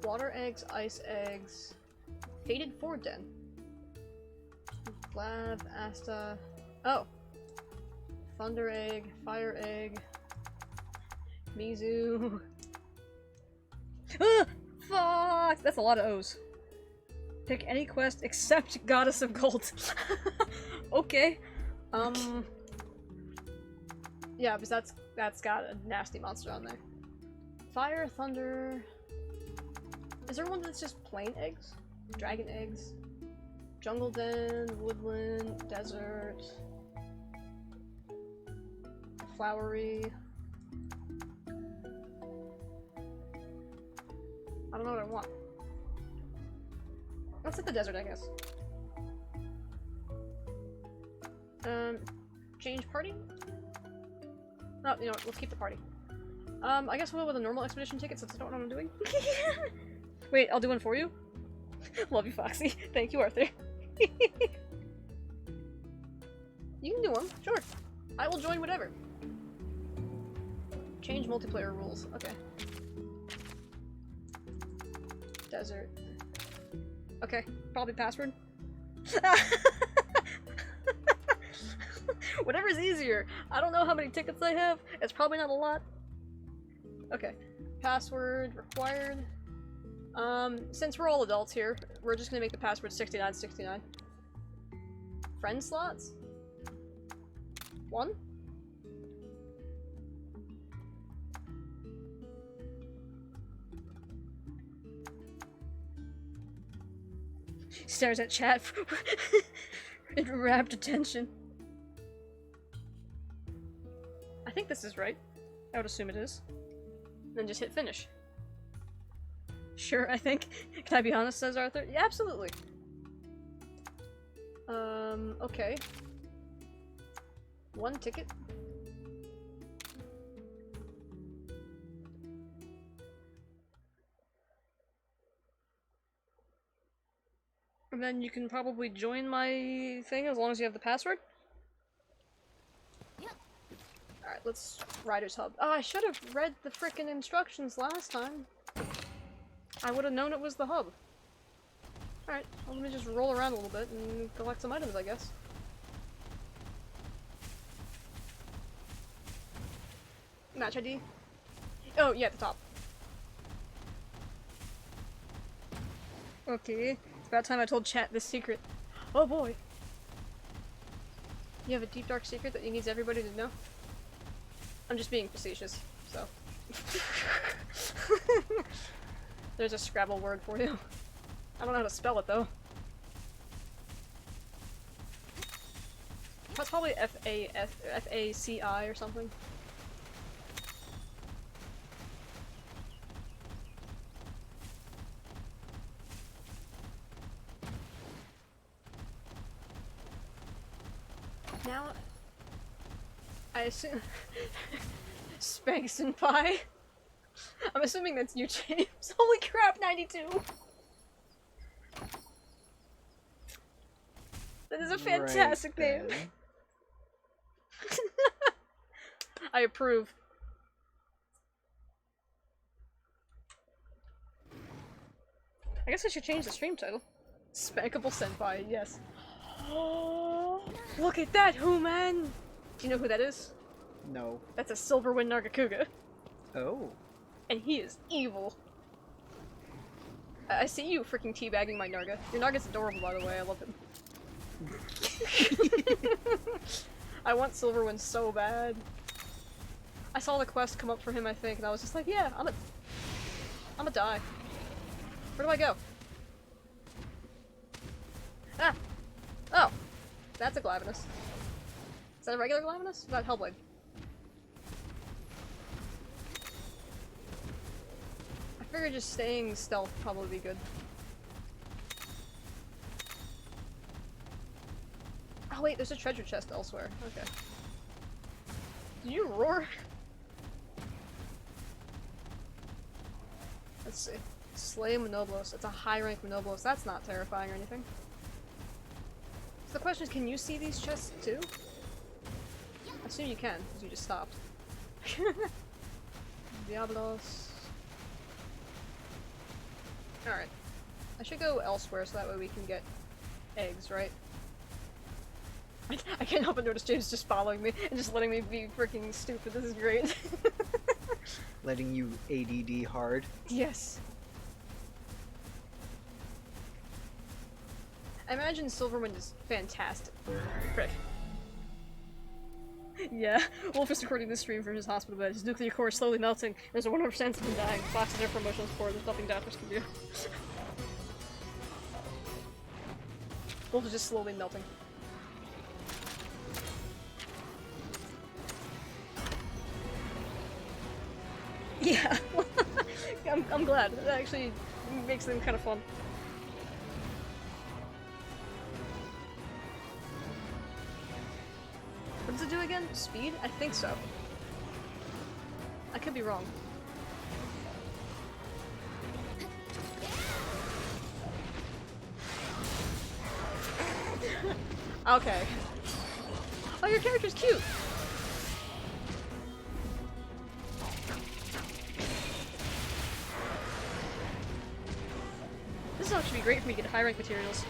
Water eggs, ice eggs, Fated Ford Den. Blab, Asta. Oh! Thunder egg, fire egg, Mizu. Ah! Fuck! That's a lot of O's. Pick any quest except Goddess of Gold. Okay. Yeah, because that's got a nasty monster on there. Fire, thunder. Is there one that's just plain eggs? Dragon eggs? Jungle den, woodland, desert. Flowery. I don't know what I want. Let's hit the desert, I guess. Change party? No, you know what, let's keep the party. I guess we'll go with a normal expedition ticket since I don't know what I'm doing. Wait, I'll do one for you? Love you, Foxy. Thank you, Arthur. You can do one, sure. I will join whatever. Change multiplayer rules, okay. Desert. Okay, probably password. Whatever's easier. I don't know how many tickets I have. It's probably not a lot. Okay. Password required. Since we're all adults here, we're just gonna make the password 6969. Friend slots? 1? Stares at chat in rapt attention. I think this is right. I would assume it is. Then just hit finish. Sure, I think. Can I be honest, says Arthur? Yeah, absolutely. Okay. One ticket? And then you can probably join my thing as long as you have the password. Alright, let's Rider's Hub. Oh, I should have read the frickin' instructions last time. I would have known it was the hub. Alright, well, let me just roll around a little bit and collect some items, I guess. Match ID? Oh, yeah, at the top. Okay, it's about time I told chat this secret. Oh boy! You have a deep dark secret that needs everybody to know? I'm just being facetious, so. There's a Scrabble word for you. I don't know how to spell it though. That's probably F-A-C-I or something. Now, I assume Spanx and Pie. I'm assuming that's you, James. Holy crap, 92! That is a fantastic name. I approve. I guess I should change the stream title. Spankable Senpai, yes. Oh, look at that, man! Do you know who that is? No. That's a Silverwind Nargacuga. Oh. And he is evil. I see you freaking teabagging my Narga. Your Narga's adorable, by the way. I love him. I want Silverwind so bad. I saw the quest come up for him, I think, and I was just like, yeah, I'ma die. Where do I go? Ah! Oh! That's a Glavenus. Is that a regular Glavenus? Is that Hellblade? I figured just staying stealth would probably be good. Oh wait, there's a treasure chest elsewhere. Okay. Did you roar? Let's see. Slay Monoblos. It's a high rank Monoblos. That's not terrifying or anything. So the question is, can you see these chests too? I assume you can, because you just stopped. Diablos. Alright. I should go elsewhere so that way we can get eggs, right? I can't help but notice James just following me and just letting me be freaking stupid. This is great. Letting you ADD hard. Yes. I imagine Silverwind is fantastic. Frick. Yeah, Wolf is recording this stream from his hospital bed. His nuclear core is slowly melting. There's a 100% of him dying. Flashes their promotions for there's nothing doctors can do. Wolf is just slowly melting. Yeah, I'm glad. It actually makes them kind of fun. What does it do again? Speed? I think so. I could be wrong. Okay. Oh, your character's cute! This is actually great for me to get high rank materials.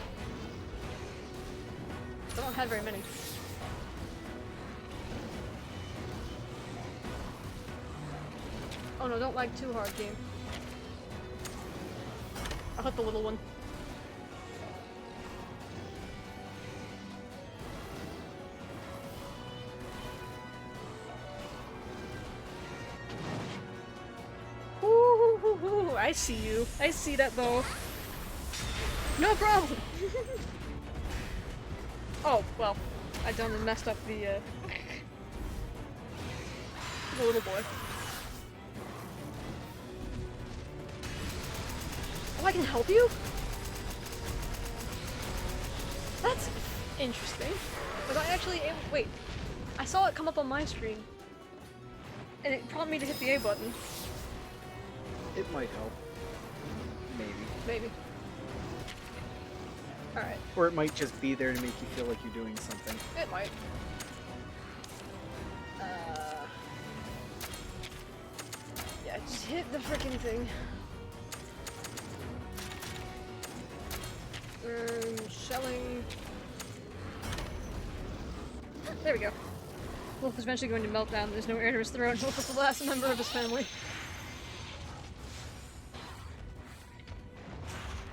I don't have very many. Oh no, don't lag too hard, game. I'll hit the little one. Ooh, I see you. I see that though. No problem! Oh, well. I done messed up the little boy. Oh, I can help you? That's interesting. Was I actually able- wait. I saw it come up on my screen. And it prompted me to hit the A button. It might help. Maybe. Maybe. Alright. Or it might just be there to make you feel like you're doing something. It might. Yeah, just hit the frickin' thing. Shelling. There we go. Wolf is eventually going to melt down. There's no air to his throat. Wolf is the last member of his family.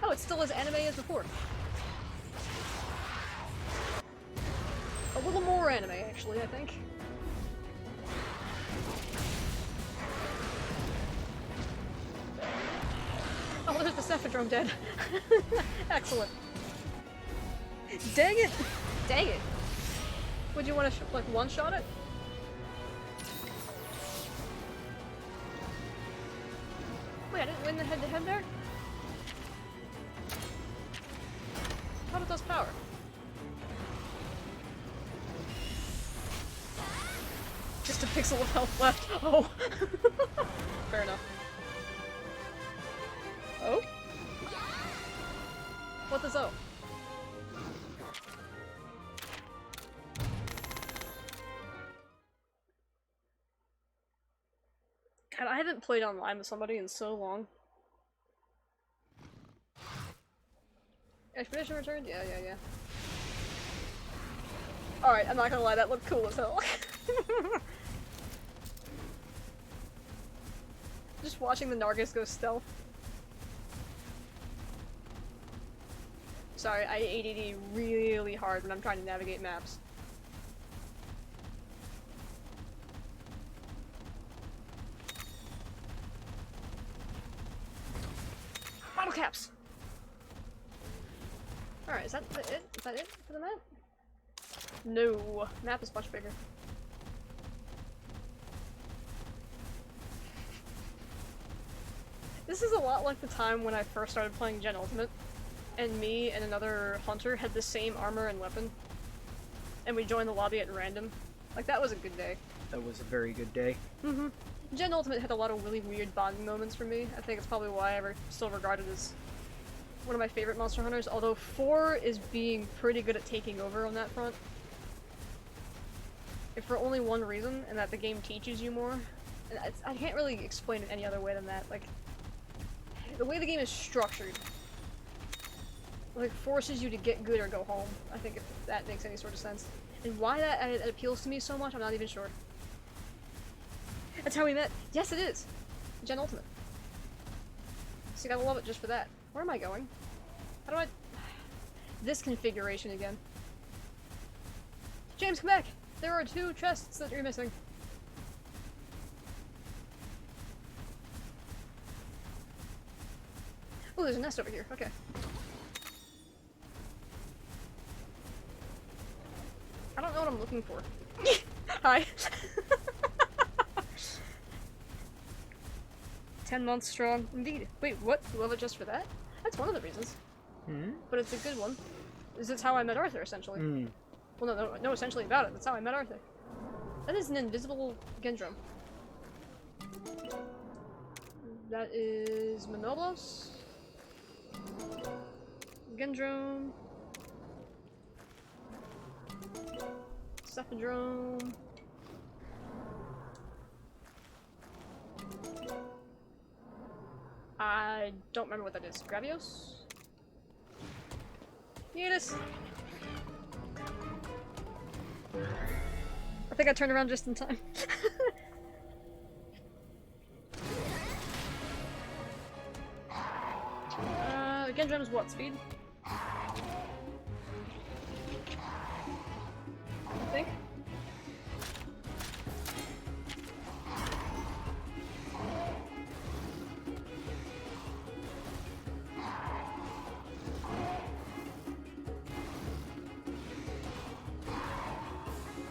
Oh, it's still as anime as before. A little more anime, actually, I think. Oh, there's the Cephadrome dead. Excellent. Dang it! Dang it! Would you want to, like, one-shot it? Wait, I didn't win the head-to-head there? How did those power? Just a pixel of health left. Oh! Fair enough. Oh? What does O? God, I haven't played online with somebody in so long. Expedition returned? Yeah. Alright, I'm not gonna lie, that looked cool as hell. Just watching the Nargis go stealth. Sorry, I ADD really hard when I'm trying to navigate maps. Bottle caps! Alright, is that it? Is that it for the map? No, map is much bigger. This is a lot like the time when I first started playing Gen Ultimate, and me and another hunter had the same armor and weapon, and we joined the lobby at random. Like, that was a good day. That was a very good day. Mm-hmm. Gen Ultimate had a lot of really weird bonding moments for me. I think it's probably why I still regard it as one of my favorite Monster Hunters, although 4 is being pretty good at taking over on that front. If for only one reason, and that the game teaches you more. And I can't really explain it any other way than that. Like, the way the game is structured, like, forces you to get good or go home. I think if that makes any sort of sense. And why that appeals to me so much, I'm not even sure. That's how we met. Yes, it is. Gen Ultimate. So you gotta love it just for that. Where am I going? How do I... This configuration again. James, come back! There are 2 chests that you're missing. Oh, there's a nest over here. Okay. I don't know what I'm looking for. Hi. 10 months strong. Indeed. Wait, what? Love it just for that? That's one of the reasons. Hmm? But it's a good one. This is how I met Arthur, essentially. Hmm. Well, no, essentially about it. That's how I met Arthur. That is an invisible Gendrum. That is Manolos. Gendrum. Cephadrome. I don't remember what that is. Gravios? Eunice! I think I turned around just in time. Gendrum's what speed? I think.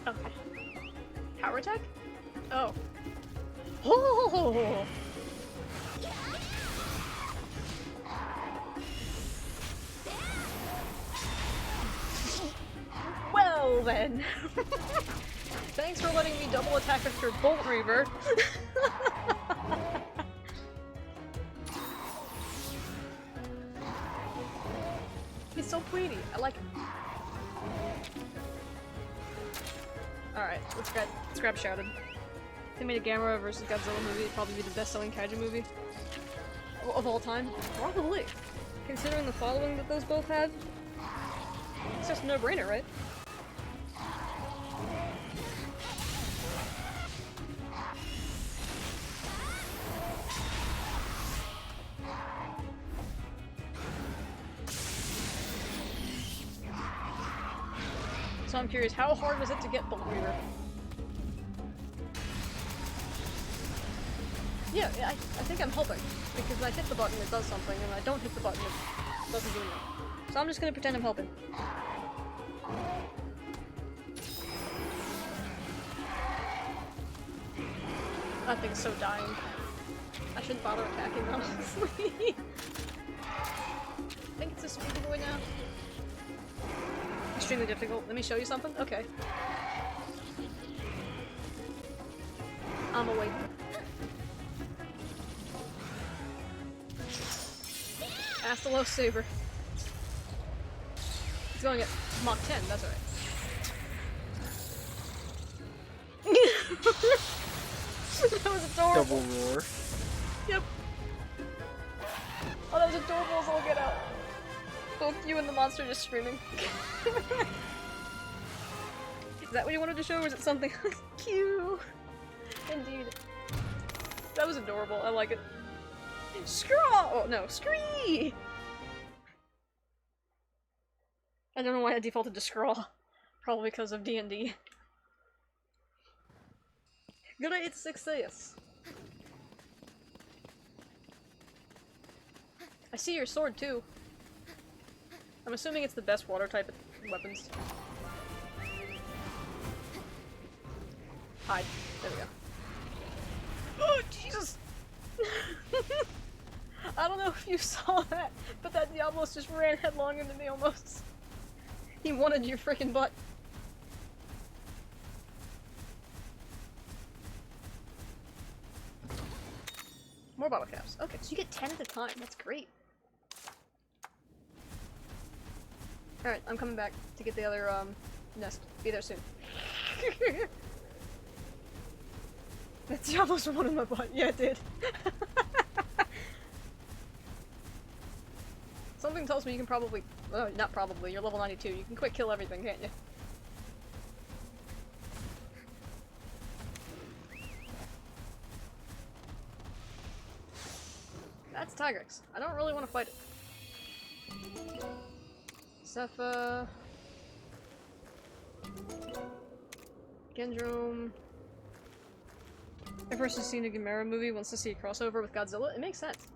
Okay. Power attack? Oh. Oh! Well then. Thanks for letting me double attack with your Bolt Reaver. He's so pretty. I like him. Alright, let's grab Shouted. If they made a Gamera versus Godzilla movie, it'd probably be the best-selling kaiju movie of all time. Probably. Considering the following that those both have, it's just a no-brainer, right? So I'm curious, how hard was it to get Bolt Reaver? Yeah, I think I'm helping. Because when I hit the button, it does something, and when I don't hit the button, it doesn't do anything. So I'm just gonna pretend I'm helping. That thing's so dying. I shouldn't bother attacking, honestly. I think it's a speedy boy now. Extremely difficult. Let me show you something? Okay. I'm awake. Astalos Saber. It's going at Mach 10, that's alright. That was adorable. Double roar. Yep. Oh, that was adorable as all get out. Both you and the monster just screaming. Is that what you wanted to show, or is it something cute? Indeed. That was adorable. I like it. Scraw! Oh no, Scree! I don't know why I defaulted to Scrawl. Probably because of D&D. Great success! I see your sword too. I'm assuming it's the best water type weapons. Hide. There we go. Oh, Jesus! I don't know if you saw that, but that Diablos just ran headlong into me almost. He wanted your freaking butt. More bottle caps. Okay, so you get 10 at a time. That's great. Alright, I'm coming back to get the other, nest. Be there soon. That Diablos wanted my butt. Yeah, it did. Something tells me you can probably... Oh, not probably. You're level 92. You can quick kill everything, can't you? That's Tigrex. I don't really want to fight it. Cepha... Gendrome... I've first seen a Gamera movie, wants to see a crossover with Godzilla. It makes sense.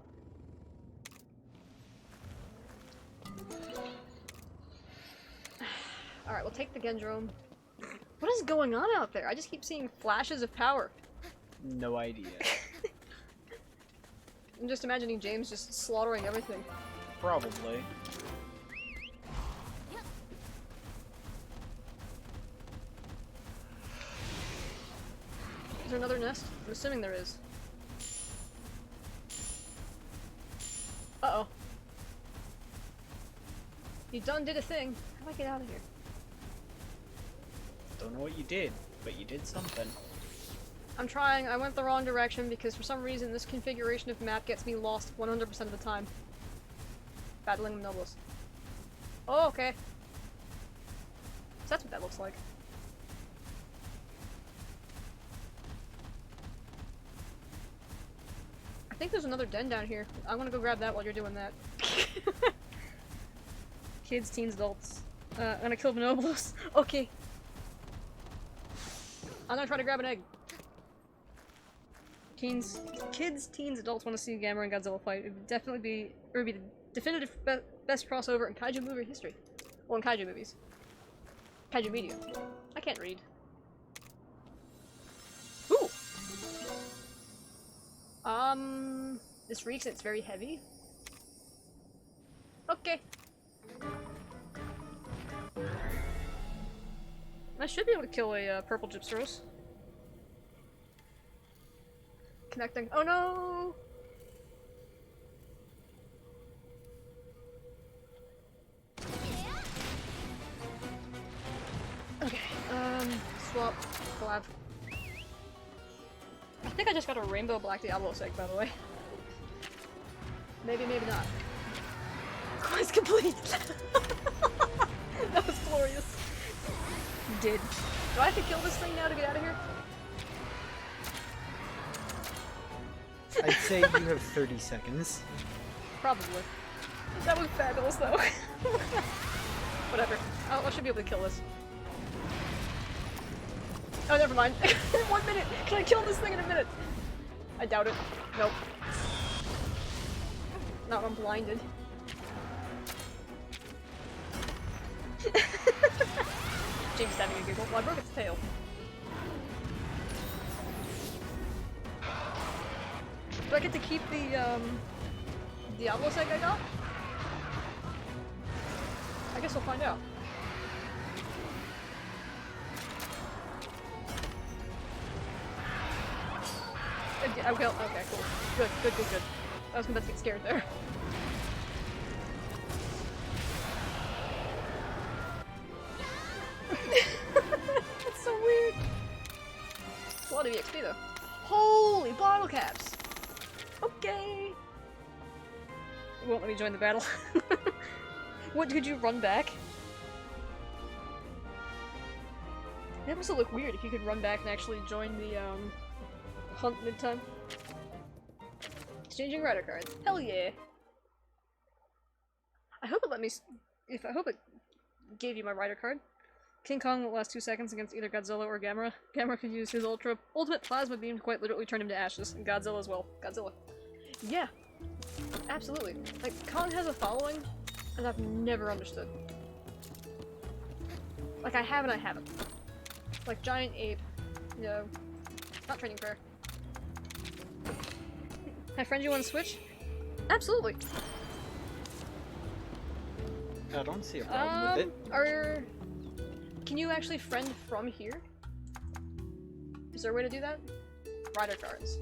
Alright, we'll take the Gendrome. What is going on out there? I just keep seeing flashes of power. No idea. I'm just imagining James just slaughtering everything. Probably. Is there another nest? I'm assuming there is. Uh-oh. You done did a thing. How do I get out of here? Don't know what you did, but you did something. I'm trying. I went the wrong direction because for some reason this configuration of map gets me lost 100% of the time. Battling the Nobles. Oh, okay. So that's what that looks like. I think there's another den down here. I'm gonna go grab that while you're doing that. Kids, teens, adults. I'm gonna kill Bonobos. Okay. I'm gonna try to grab an egg. Kids, teens, adults want to see Gamera and Godzilla fight. It would definitely be, it would be the definitive best crossover in kaiju movie history. Well, in kaiju movies. Kaiju media. I can't read. Ooh! This reeks, it's very heavy. Okay. I should be able to kill a purple Gypsteros. Connecting. Oh no! Okay, swap, collab. I think I just got a rainbow black Diablo's egg, by the way. Maybe, maybe not. Quest complete! That was glorious. Did. Do I have to kill this thing now to get out of here? I'd say you have 30 seconds. Probably. That was fabulous, though. Whatever. I should be able to kill this. Oh, never mind. 1 minute! Can I kill this thing in a minute? I doubt it. Nope. Not when I'm blinded. James is having a giggle. Well, I broke its tail. Do I get to keep the, Diablo's egg I got? I guess we'll find out. Okay, okay, cool. Good, good, good, good. I was about to get scared there. That's so weird. It's a lot of EXP though. Holy bottle caps! Okay. It won't let me join the battle. What, could you run back? That must look weird if you could run back and actually join the, hunt mid-time. Exchanging rider cards. Hell yeah! I hope it let me I hope it gave you my rider card. King Kong will last 2 seconds against either Godzilla or Gamera. Gamera could use his ultimate plasma beam to quite literally turn him to ashes. And Godzilla as well. Godzilla. Yeah. Absolutely. Like, Kong has a following, and I've never understood. Like, I have and I haven't. Like, Giant Ape. No. Not Trading Fair. Can I friend you on Switch? Absolutely. I don't see a problem with it. Can you actually friend from here? Is there a way to do that? Rider cards.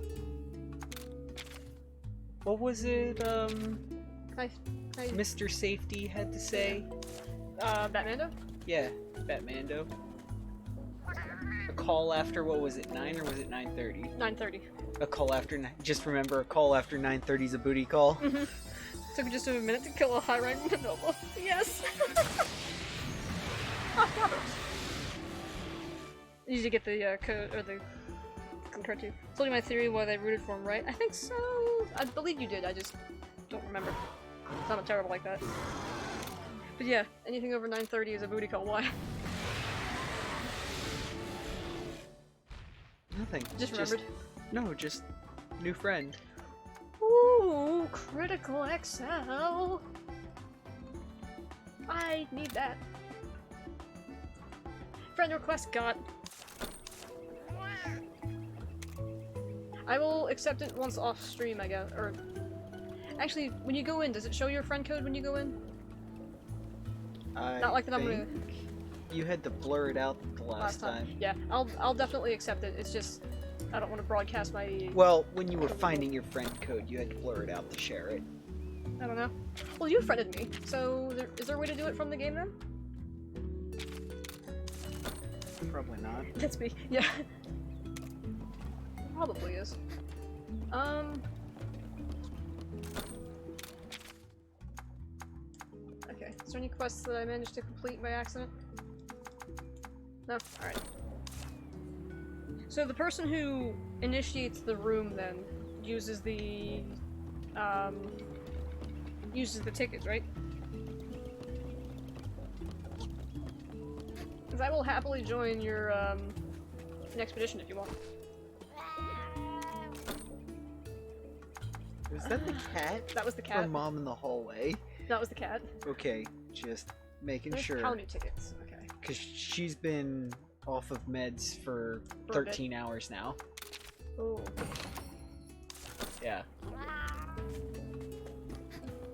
What was it, I Mr. Safety had to say? Batmando? Yeah, Batmando. A call after, what was it, 9 or was it 9:30? 9:30. A call after 9. Just remember, a call after 9:30 is a booty call. Mm-hmm. Took me just a minute to kill a high rank Nova. Yes! Ah, bravo! Did you get the code, or the card too? Told you my theory why they rooted for him, right? I think so! I believe you did, I just don't remember. I'm not terrible like that. But yeah, anything over 9:30 is a booty call, why? Nothing. Just remembered? No, just new friend. Ooh, Critical XL! I need that. Friend request got. I will accept it once off stream, I guess. Or actually, when you go in, does it show your friend code when you go in? Not like that I'm gonna. You had to blur it out the last time. Yeah, I'll definitely accept it. It's just I don't want to broadcast my. Well, when you were finding your friend code, you had to blur it out to share it. I don't know. Well, you friended me, so is there a way to do it from the game then? Probably not. That's me. Yeah. Probably is. Okay. Is there any quests that I managed to complete by accident? No? Alright. So the person who initiates the room then uses the ticket, right? Because I will happily join your an expedition if you want. Was that the cat? That was the cat. Or mom in the hallway? That was the cat. Okay, just making sure. Palamute tickets. Okay. Because she's been off of meds for 13 hours now. Oh. Yeah.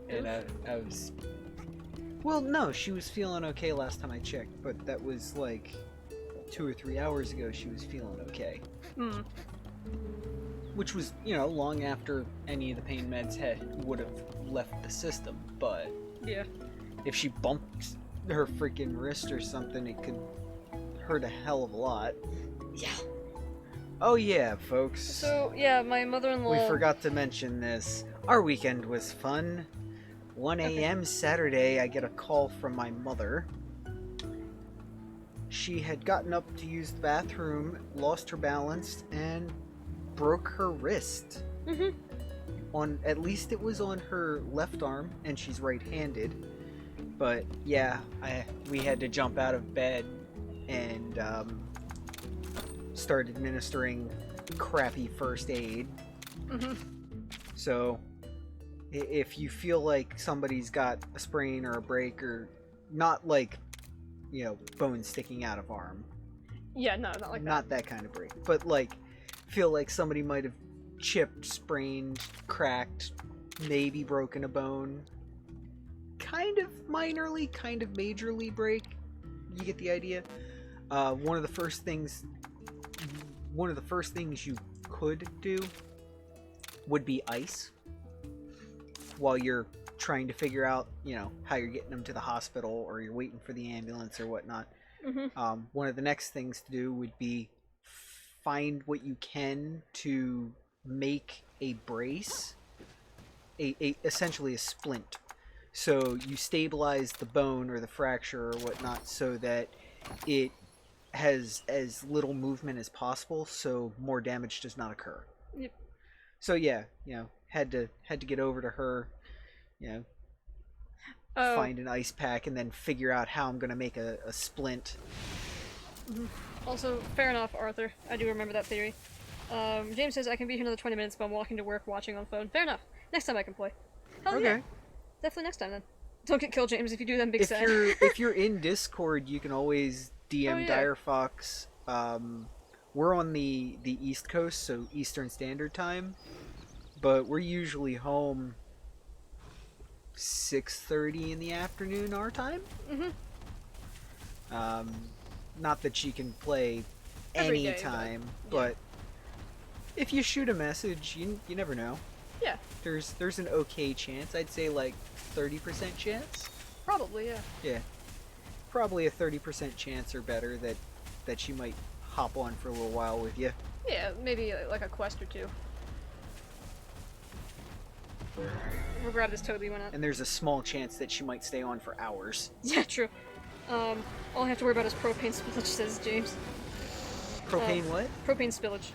And I was... Well, no, she was feeling okay last time I checked, but that was like 2 or 3 hours ago she was feeling okay. Hmm. Which was, you know, long after any of the pain meds would have left the system, but Yeah. if she bumped her freaking wrist or something, it could hurt a hell of a lot. Yeah. Oh yeah, folks. So, yeah, my mother-in-law... We forgot to mention this. Our weekend was fun. 1 a.m. Saturday, I get a call from my mother. She had gotten up to use the bathroom, lost her balance, and broke her wrist. At least it was on her left arm, and she's right-handed. But yeah, we had to jump out of bed and start administering crappy first aid. So if you feel like somebody's got a sprain or a break, or not like, you know, bone sticking out of arm. Yeah, no, not like that. Not that kind of break. But like, feel like somebody might have chipped, sprained, cracked, maybe broken a bone. Kind of minorly, kind of majorly break. You get the idea? One of the first things you could do would be ice while you're trying to figure out, you know, how you're getting them to the hospital, or you're waiting for the ambulance or whatnot. One of the next things to do would be find what you can to make a brace, essentially a splint. So you stabilize the bone or the fracture or whatnot so that it has as little movement as possible, so more damage does not occur. Yep. So yeah, you know, had to get over to her, you know, find an ice pack and then figure out how I'm gonna make a splint. Also, fair enough, Arthur. I do remember that theory. James says I can be here another 20 minutes, but I'm walking to work, watching on phone. Fair enough. Next time I can play. Hell yeah. Definitely next time then. Don't get killed, James. If you do, then big sad. If you're in Discord, you can always DM Dire Fox. We're on the East Coast, so Eastern Standard Time, but we're usually home 6:30 in the afternoon our time. Not that she can play anytime, but if you shoot a message, you never know. Yeah. There's an okay chance. I'd say like 30% chance. Probably, yeah. Yeah. Probably a 30% chance or better that she might hop on for a little while with you. Yeah, maybe like a quest or two. We'll grab this toad we went up. And there's a small chance that she might stay on for hours. Yeah, true. All I have to worry about is propane spillage, says James. Propane what? Propane spillage.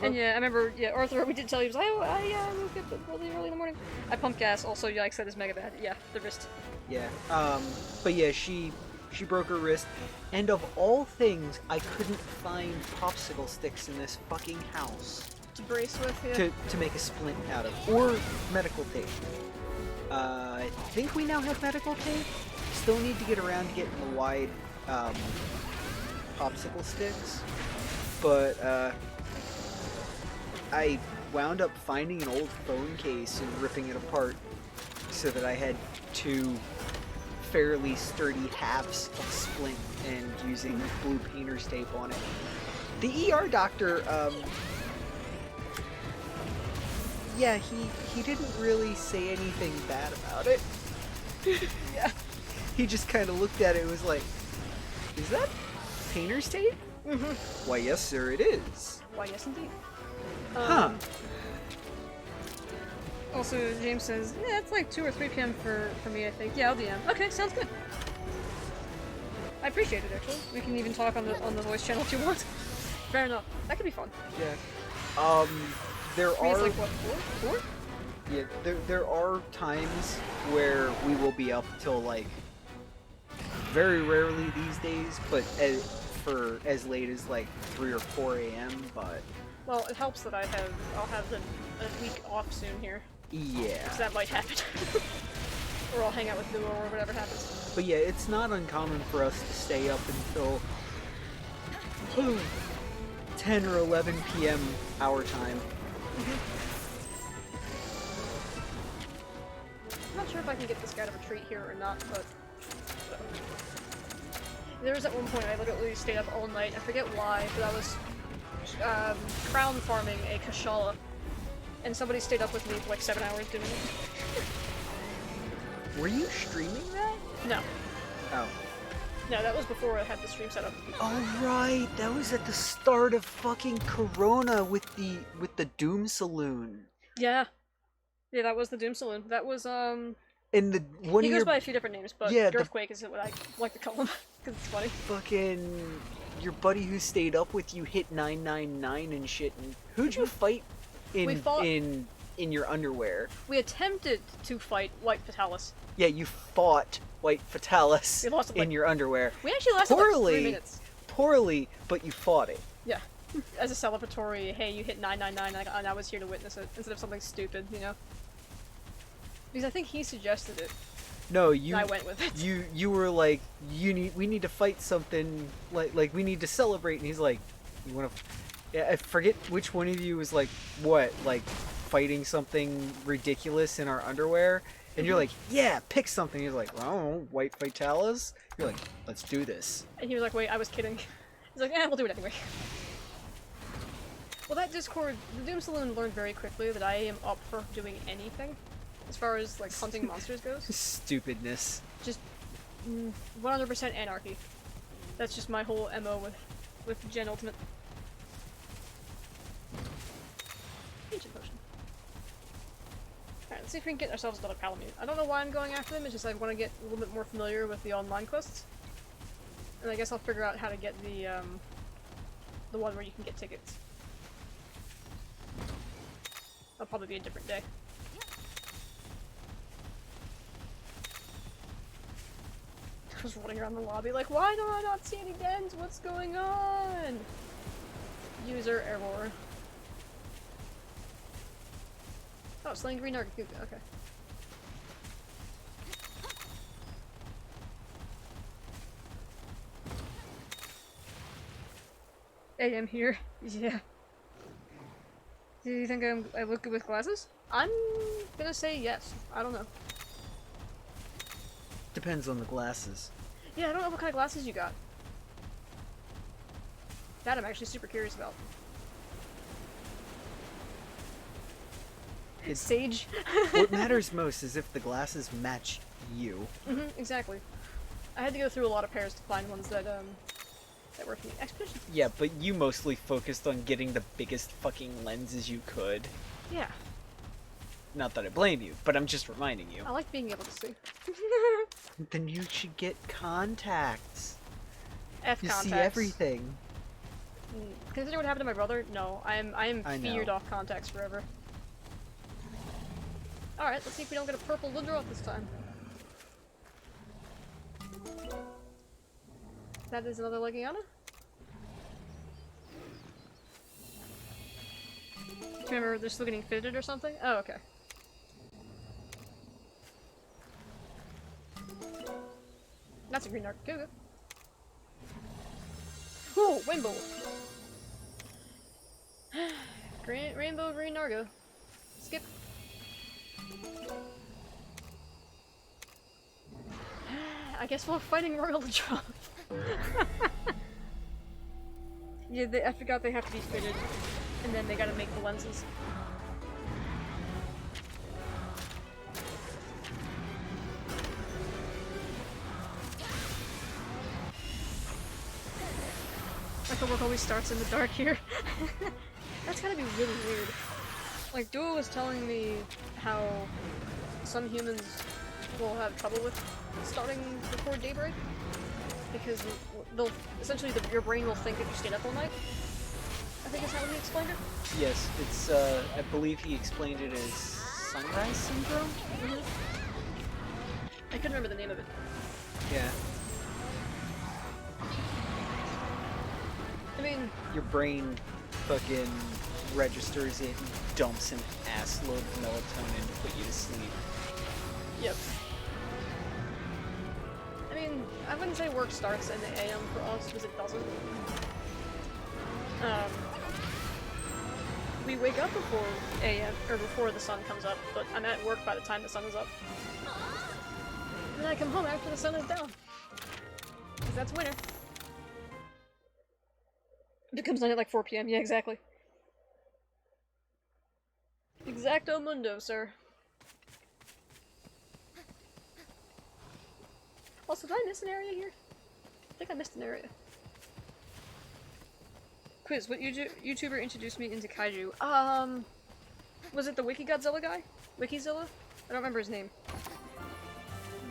And yeah, I remember, Arthur, we did tell you, he was like, oh, I woke up really early in the morning. I pumped gas, also, yikes, that is mega bad. Yeah, the wrist. Yeah, but yeah, she broke her wrist, and of all things, I couldn't find popsicle sticks in this fucking house. To brace with, yeah. To make a splint out of, or medical tape. I think we now have medical tape. Still need to get around to getting the wide, popsicle sticks, but, I wound up finding an old phone case and ripping it apart so that I had two fairly sturdy halves of splint and using blue painter's tape on it. The ER doctor, yeah, he didn't really say anything bad about it. Yeah. He just kind of looked at it and was like, is that painter's tape? Why, yes, sir, it is. Why, yes, indeed. Huh. Also, James says, yeah, it's like 2 or 3 p.m. for me, I think. Yeah, I'll DM. Okay, sounds good. I appreciate it, actually. We can even talk on the voice channel if you want. Fair enough. That could be fun. Yeah. There are... It's like, what, 4? Yeah, there are times where we will be up till, like, very rarely these days, but for as late as, like, 3 or 4 a.m., but... Well, it helps that I'll have a week off soon here. Yeah. Because that might happen. Or I'll hang out with Duo or whatever happens. But yeah, it's not uncommon for us to stay up until 10 or 11 p.m. our time. I'm not sure if I can get this guy to retreat here or not, but... There was at one point I literally stayed up all night. I forget why, but I was crown farming a Kashala, and somebody stayed up with me for like 7 hours doing it. Were you streaming that? No. Oh. No, that was before I had the stream set up. Oh right, that was at the start of fucking Corona with the Doom Saloon. Yeah. Yeah, that was the Doom Saloon. That was, And the one he of goes your by a few different names, but yeah, Earthquake is what I like to call him, because it's funny. fucking your buddy who stayed up with you hit 999 and shit. And who'd you fight in your underwear? We attempted to fight White Fatalis. Yeah, you fought White Fatalis We lost, like, in your underwear. We actually lasted Poorly. like 3 minutes. Poorly, but you fought it. Yeah. As a celebratory, hey, you hit 999 and I was here to witness it, instead of something stupid, you know? Because I think he suggested it. No, you. And I went with it. You were like, we need to fight something, like we need to celebrate, and he's like, you want to? Yeah, I forget which one of you was like, what, like fighting something ridiculous in our underwear, and you're like, yeah, pick something. He's like, well, I don't know, White Fatalis. You're like, let's do this. And he was like, wait, I was kidding. He's like, we'll do it anyway. Well, that Discord, the Doom Saloon learned very quickly that I am up for doing anything, as far as like hunting monsters goes. Stupidness. Just 100% anarchy. That's just my whole MO with Gen Ultimate. Ancient potion. Alright, let's see if we can get ourselves another Palamute. I don't know why I'm going after them, it's just I want to get a little bit more familiar with the online quests. And I guess I'll figure out how to get the one where you can get tickets. That'll probably be a different day. I was running around the lobby like, why do I not see any dens? What's going on? User error. Oh, slaying green Nargacuga, okay. Hey, I'm here. Yeah. Do you think I look good with glasses? I'm gonna say yes. I don't know. Depends on the glasses. Yeah, I don't know what kind of glasses you got. That I'm actually super curious about. Sage. What matters most is if the glasses match you. Exactly. I had to go through a lot of pairs to find ones that were from the expedition. Yeah, but you mostly focused on getting the biggest fucking lenses you could. Yeah. Not that I blame you, but I'm just reminding you. I like being able to see. Then you should get contacts. F You contacts. see everything. Consider what happened to my brother? No, I am I feared know. off contacts forever. Alright, let's see if we don't get a purple Lindroth this time. That is another Legiana? Do you remember they're still getting fitted or something? Oh, okay. That's a green Nargacuga. Ooh, rainbow! Rainbow green Narga. Skip. I guess we're fighting Royal Drop. Yeah, I forgot they have to be fitted, and then they gotta make the lenses. Like the work always starts in the dark here. That's gotta be really weird. Like, Duo was telling me how some humans will have trouble with starting before daybreak, because they'll essentially your brain will think that you stayed up all night. I think is how he explained it. Yes, it's I believe he explained it as sunrise syndrome? I couldn't remember the name of it. Yeah. I mean, Your brain fucking registers it and dumps an ass load of melatonin to put you to sleep. yep. I mean, I wouldn't say work starts in the AM for us, because it doesn't. We wake up before AM, or before the sun comes up, but I'm at work by the time the sun is up. And then I come home after the sun is down. Because that's winter. It comes on at like 4 PM. Yeah, exactly. Exacto mundo, sir. Also, did I miss an area here? I think I missed an area. Quiz, what YouTuber introduced me into kaiju? Was it the WikiGodzilla guy? Wikizilla? I don't remember his name.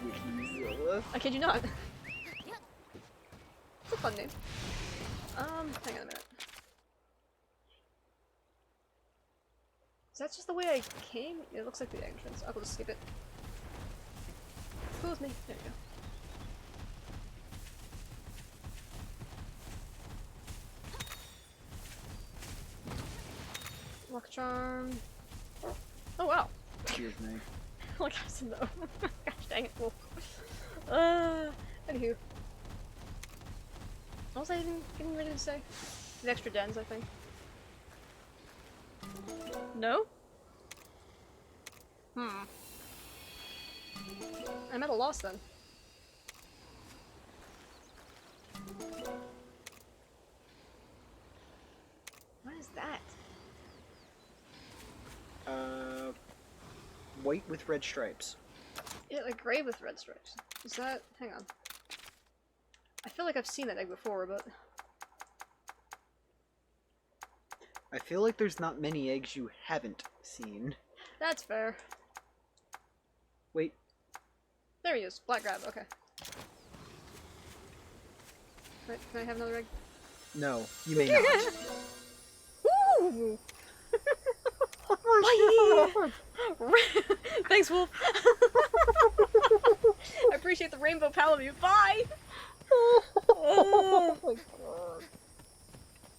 Wikizilla? I kid you not. It's a fun name. Hang on a minute. Is that just the way I came? It looks like the entrance. I'll just skip it. Cool with me. There you go. Luck charm. Oh wow. Excuse me. Like I said though. Gosh dang it. Well. Anywho. What was I even getting ready to say? The extra dens, I think. No? I'm at a loss then. What is that? White with red stripes. Yeah, like gray with red stripes. Is that? Hang on. I feel like I've seen that egg before, but... I feel like there's not many eggs you haven't seen. That's fair. Wait. There he is. Black grab, okay. Right, can I have another egg? No, you may not. Ooh! Bye! Thanks, Wolf! I appreciate the rainbow Palamute. Bye! Oh my god.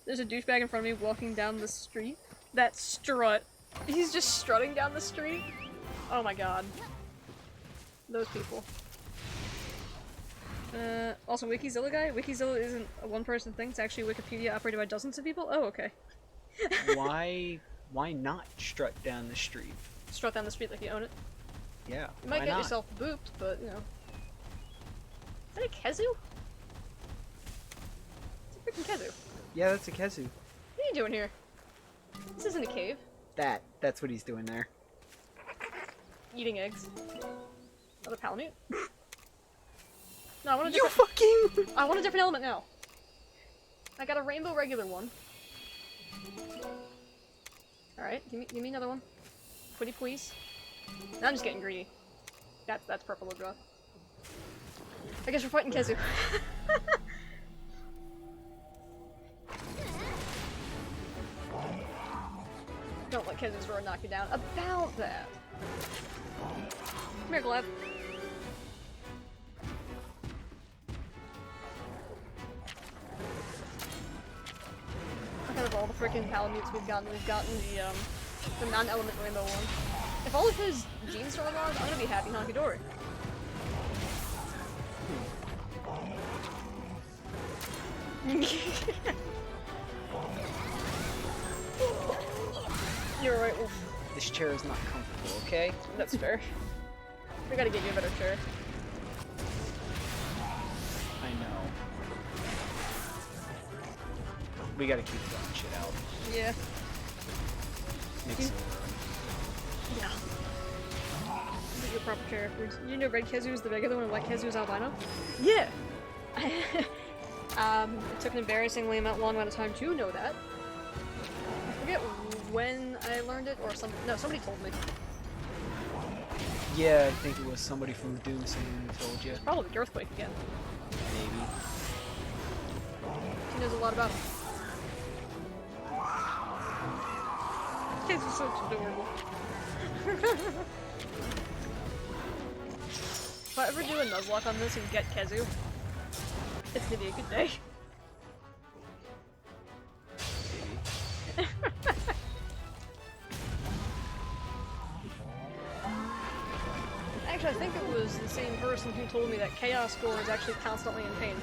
There's a douchebag in front of me walking down the street. That strut. He's just strutting down the street. Oh my god. Those people. Also, Wikizilla guy? Wikizilla isn't a one-person thing, it's actually Wikipedia operated by dozens of people? Oh, okay. Why not strut down the street? Strut down the street like you own it. Yeah, You might why get not? yourself booped, but, you know. Is that a Kezu? It's a freaking Kezu. Yeah, that's a Kezu. What are you doing here? This isn't a cave. That's what he's doing there. Eating eggs. Another Palamute? No, I want a You different- fucking... I want a different element now. I got a rainbow regular one. Alright, give me another one. Pretty please. Now I'm just getting greedy. That's purple will draw. I guess we're fighting Kezu. Don't let Kezu's roar knock you down. About that. Come here, Gleb. Out of all the freaking Palamutes we've gotten the non-element rainbow one. If all of his genes are unlocked, I'm gonna be happy honky dory. You're right, Wolf. This chair is not comfortable, okay? That's fair. We gotta get you a better chair. I know. We gotta keep throwing shit out. Yeah. Makes Yeah. Get your proper chair afterwards. You know red Kezu is the regular one and white Kezu is albino? Yeah! It took an embarrassingly long amount of time to know that. I forget when I learned it, or somebody told me. Yeah, I think it was somebody from Doom Singing who told you. It's probably the Earthquake again. Maybe. He knows a lot about it. Kids are so adorable. If I ever do a Nuzlocke on this and get Kezu, it's gonna be a good day. Actually, I think it was the same person who told me that Chaos Gore is actually constantly in pain.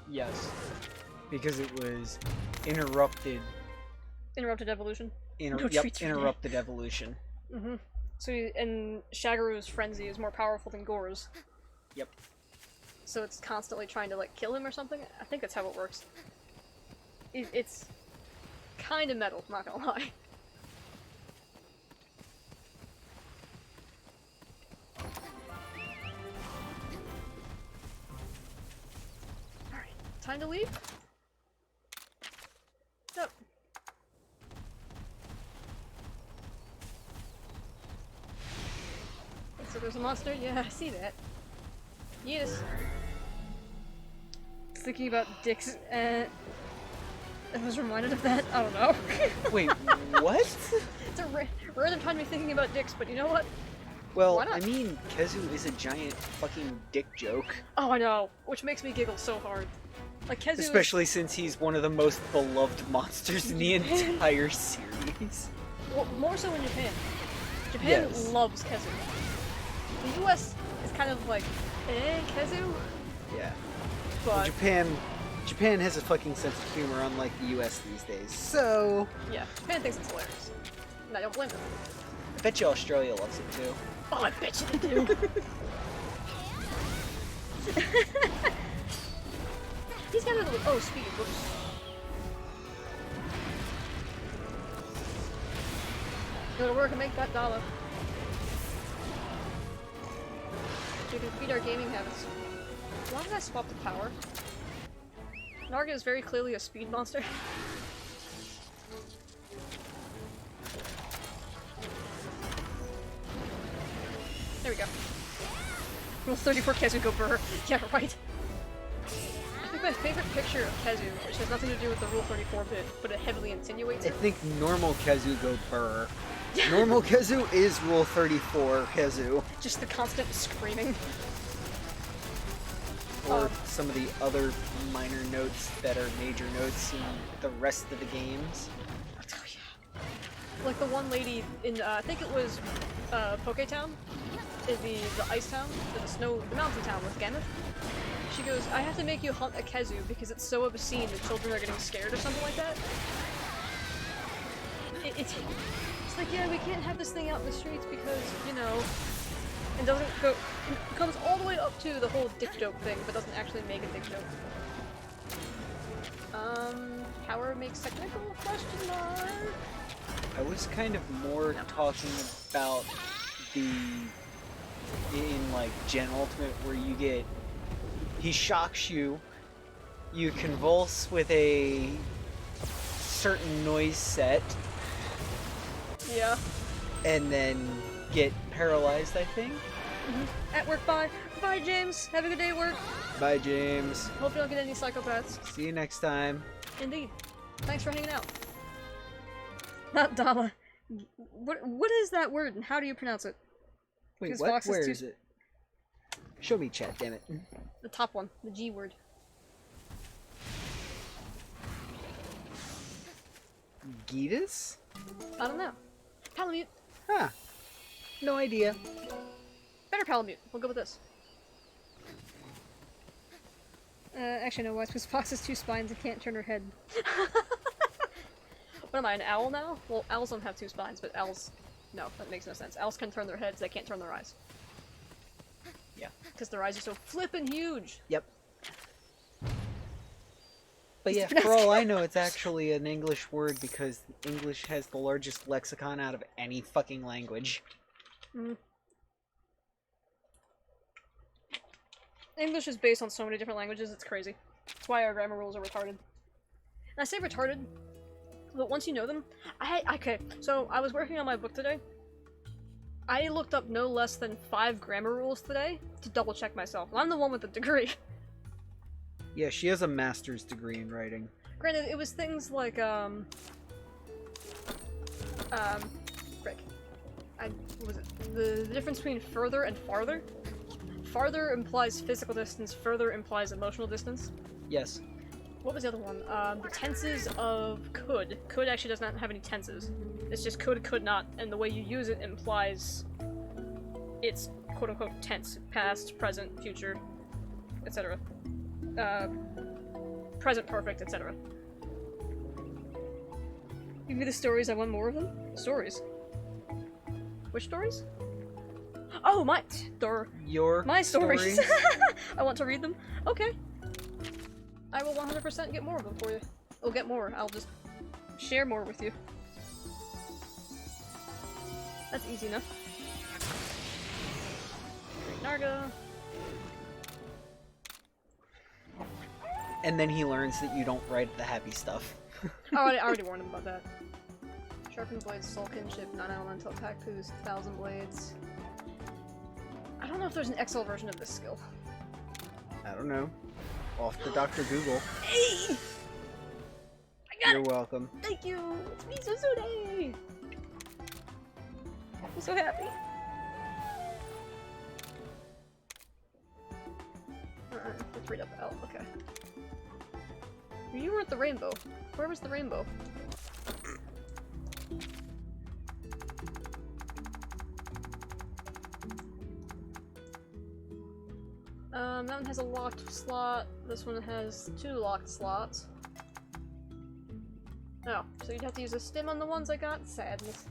Yes. Because it was interrupted. Interrupted evolution. No Yep, treats for me. interrupted evolution. Mm-hmm. So, and Shagaru's frenzy is more powerful than Gore's. Yep. so it's constantly trying to like kill him or something. I think that's how it works. It's kind of metal, not gonna lie. Alright, time to leave? No. So there's a monster? Yeah, I see that. Yes. Thinking about dicks, I was reminded of that. I don't know. Wait, what? It's a random time to be thinking about dicks, but you know what? Well, Why not? I mean, Kezu is a giant fucking dick joke. Oh, I know. Which makes me giggle so hard. Like, Kezu Especially since he's one of the most beloved monsters in the entire series. well, more so in Japan. Japan Yes. loves Kezu. The US is kind of like, Kezu? Yeah. But, Japan has a fucking sense of humor, unlike the US these days. So, yeah, Japan thinks it's hilarious. And I don't blame them. I bet you Australia loves it too. Oh, I bet you they do. He's got a little. Oh, speed. Whoops. Go to work and make that dollar. To defeat our gaming habits. Why did I swap the power? Narga is very clearly a speed monster. There we go. Rule 34 Kezu go burr. Yeah, right. I think my favorite picture of Kezu, which has nothing to do with the Rule 34 bit, but it heavily insinuates I it. think normal Kezu go burr. Normal Kezu is Rule 34 Kezu. Just the constant screaming. Or some of the other minor notes that are major notes in the rest of the games. Oh, yeah. Like the one lady in, I think it was, Poketown? The ice town? The mountain town with Gammoth? She goes, I have to make you hunt a Kezu because it's so obscene that children are getting scared or something like that. It's like, yeah, we can't have this thing out in the streets because, you know, it doesn't go, it comes all the way up to the whole dick joke thing, but doesn't actually make a dick joke. Power makes technical? Question mark? I was kind of more talking about in like Gen Ultimate where you get, he shocks you, you convulse with a certain noise set, Yeah. and then get paralyzed, I think. At work, bye. Bye, James. Have a good day at work. Bye, James. Hope you don't get any psychopaths. See you next time. Indeed. Thanks for hanging out. Not Dala. What is that word and how do you pronounce it? Wait, Because what? Fox is Where too- is it? Show me chat, damn it. The top one. The G word. Gitas? I don't know. Palamute. Huh. No idea. Better Palamute. We'll go with this. Actually no, why? Because Fox has 2 spines and can't turn her head. What am I, an owl now? Well, owls don't have 2 spines, but owls... No, that makes no sense. Owls can turn their heads, they can't turn their eyes. Yeah. Because their eyes are so flippin' huge! Yep. But yeah, for all I know, it's actually an English word because English has the largest lexicon out of any fucking language. Mm. English is based on so many different languages, it's crazy. That's why our grammar rules are retarded. And I say retarded, but once you know them, okay, so I was working on my book today. I looked up no less than 5 grammar rules today to double check myself. And I'm the one with the degree. Yeah, she has a master's degree in writing. Granted, it was things like, frick. What was it? The difference between further and farther? Farther implies physical distance, further implies emotional distance. Yes. What was the other one? The tenses of could. Could actually does not have any tenses. It's just could not, and the way you use it implies it's quote-unquote tense. Past, present, future, etc. Present perfect, etc. Give me the stories, I want more of them? Stories. Which stories? Oh, Your my stories. I want to read them. Okay. I will 100% get more of them for you. I'll get more. I'll just share more with you. That's easy enough. Great Narga. And then he learns that you don't write the happy stuff. Oh, I already warned him about that. Sharpened Blades, Soul Kinship, Non-Elemental Attack Boost, 1000 Blades. I don't know if there's an XL version of this skill. I don't know. Off to Dr. Google. Hey! I got You're it! welcome. Thank you! It's me, Suzude! I'm so happy. Let's read up L, okay. You were at the rainbow. Where was the rainbow? That one has a locked slot. This one has 2 locked slots. Oh, so you'd have to use a stim on the ones I got? Sadness.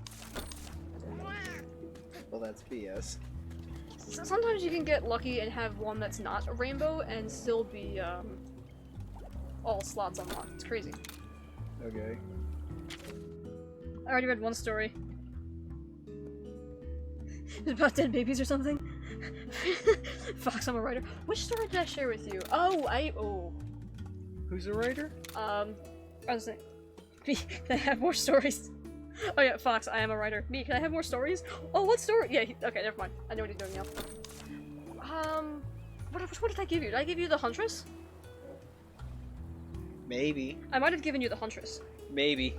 Well, that's BS. So sometimes you can get lucky and have one that's not a rainbow and still be, all slots unlocked. It's crazy. Okay. I already read one story. It's about dead babies or something. Fox, I'm a writer. Which story did I share with you? Oh, Who's a writer? I was saying, me, can I have more stories? Oh yeah, Fox, I am a writer. Me, can I have more stories? Oh, what story? Yeah, okay, never mind. I know what he's doing now. What did I give you? Did I give you the Huntress? Maybe. I might have given you the Huntress. Maybe.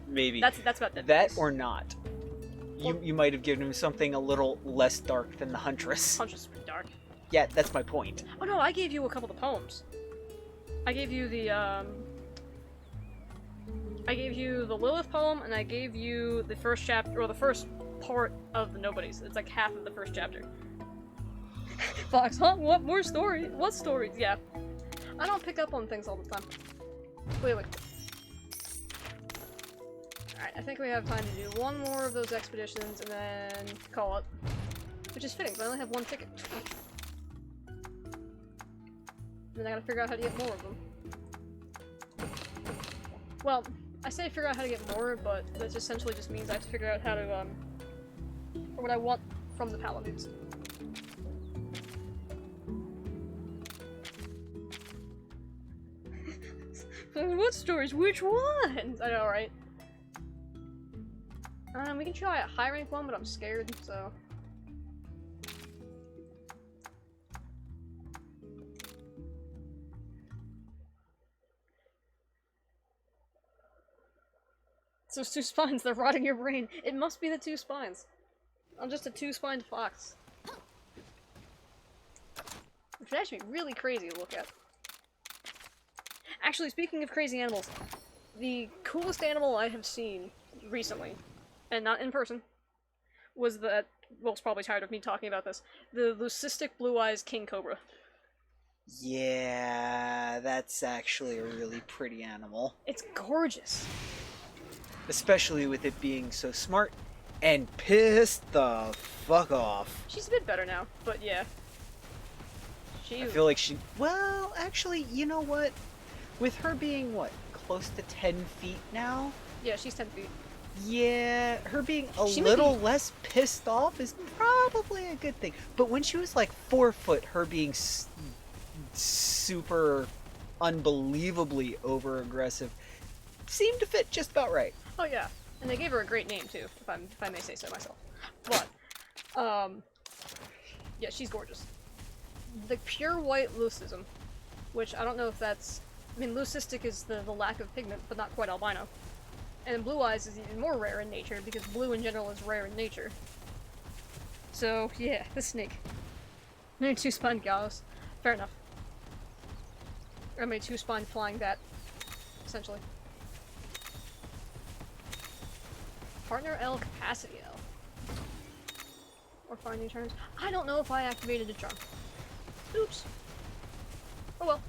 Maybe. That's about dead that babies. or not. Well, You might have given him something a little less dark than the Huntress. Huntress is pretty dark. Yeah, that's my point. Oh no, I gave you a couple of the poems. I gave you the Lilith poem, and I gave you the first chapter, or the first part of the Nobodies. It's like half of the first chapter. Fox, huh? What more stories? What stories? Yeah. I don't pick up on things all the time. Wait. Alright, I think we have time to do one more of those expeditions and then call it. Which is fitting, but I only have one ticket. Then I gotta figure out how to get more of them. Well, I say figure out how to get more, but that essentially just means I have to figure out how to, or what I want from the Palamutes. What stories? Which ones? I know, right? We can try a high rank one, but I'm scared, so... It's those 2 spines, they're rotting your brain. It must be the 2 spines. I'm just a 2-spined fox. Which would actually be really crazy to look at. Actually, speaking of crazy animals, the coolest animal I have seen recently, and not in person, was the— Will's probably tired of me talking about this— the leucistic blue-eyes king cobra. Yeah, that's actually a really pretty animal. It's gorgeous. Especially with it being so smart and pissed the fuck off. She's a bit better now, but yeah. I feel like she... Well, actually, you know what? With her being, what, close to 10 feet now? Yeah, she's 10 feet. Yeah, her being a little less pissed off is probably a good thing. But when she was like 4 foot, her being super unbelievably over-aggressive seemed to fit just about right. Oh yeah, and they gave her a great name too, if I may say so myself. But, yeah, she's gorgeous. The pure white leucism, which I don't know if that's... I mean, leucistic is the lack of pigment, but not quite albino. And blue eyes is even more rare in nature, because blue in general is rare in nature. So, yeah, the snake. Maybe 2-spined gallows. Fair enough. Or maybe 2-spined flying bat, essentially. Partner L, capacity L. Or finding turns. I don't know if I activated a charm. Oops. Oh well.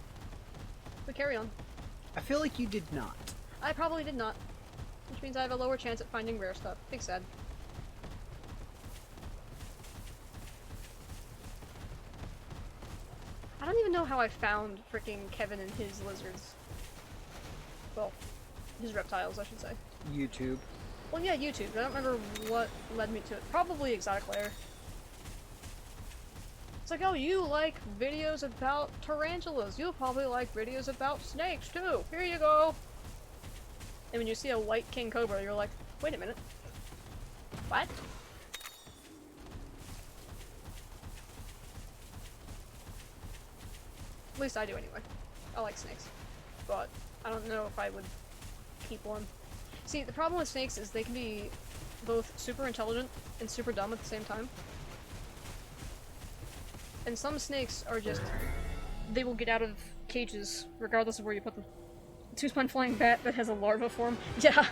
We carry on. I feel like you did not. I probably did not. Which means I have a lower chance at finding rare stuff. Big sad. don't even know how I found freaking Kevin and his lizards. Well, his reptiles, I should say. YouTube. Well, yeah, YouTube. I don't remember what led me to it. Probably Exotic Lair. It's like, oh, you like videos about tarantulas. You'll probably like videos about snakes, too. Here you go. And when you see a white king cobra, you're like, wait a minute. What? At least I do anyway. I like snakes. But I don't know if I would keep one. See, the problem with snakes is they can be both super intelligent and super dumb at the same time. And some snakes are just... they will get out of cages regardless of where you put them. Two-spine flying bat that has a larva form. Yeah!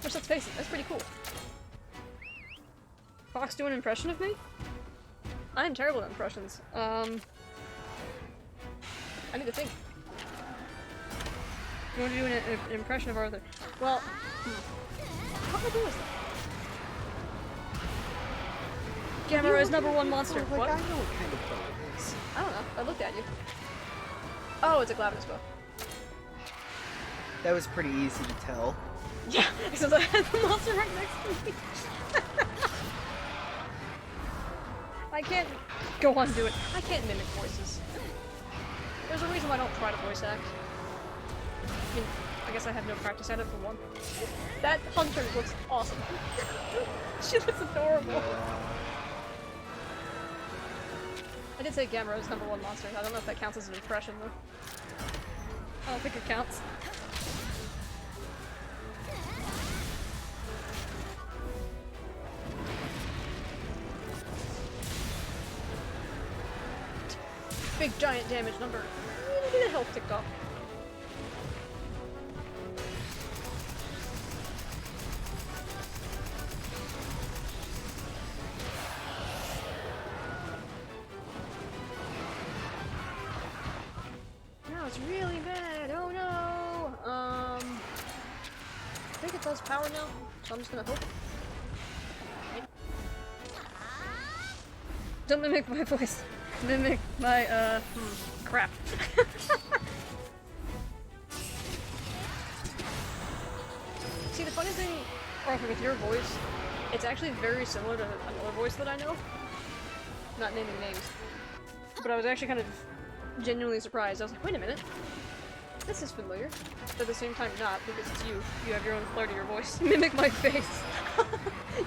Which, let's face it, that's pretty cool. Fox do an impression of me? I am terrible at impressions. I need to think. You want to do an impression of Arthur? Well, how do I do this? Gamera is #1 monster. Like, what? I know what kind of bow it is. I don't know. I looked at you. Oh, it's a Glavenus bow. That was pretty easy to tell. Yeah, because I had the monster right next to me. I can't go on do it. I can't mimic voices. There's a reason why I don't try to voice act. I mean, I guess I have no practice at it for one. That hunter looks awesome. She looks adorable. I did say Gamera is #1 monster. I don't know if that counts as an impression though. I don't think it counts. Big giant damage number. The health ticked off. Now it's really bad. Oh no. I think it does power now, so I'm just gonna hope. Don't mimic my voice. Mimic my, crap. See, the funny thing, Arthur, with your voice, it's actually very similar to another voice that I know. Not naming names. But I was actually kind of genuinely surprised. I was like, wait a minute. This is familiar. But at the same time not, because it's you. You have your own flair to your voice. Mimic my face.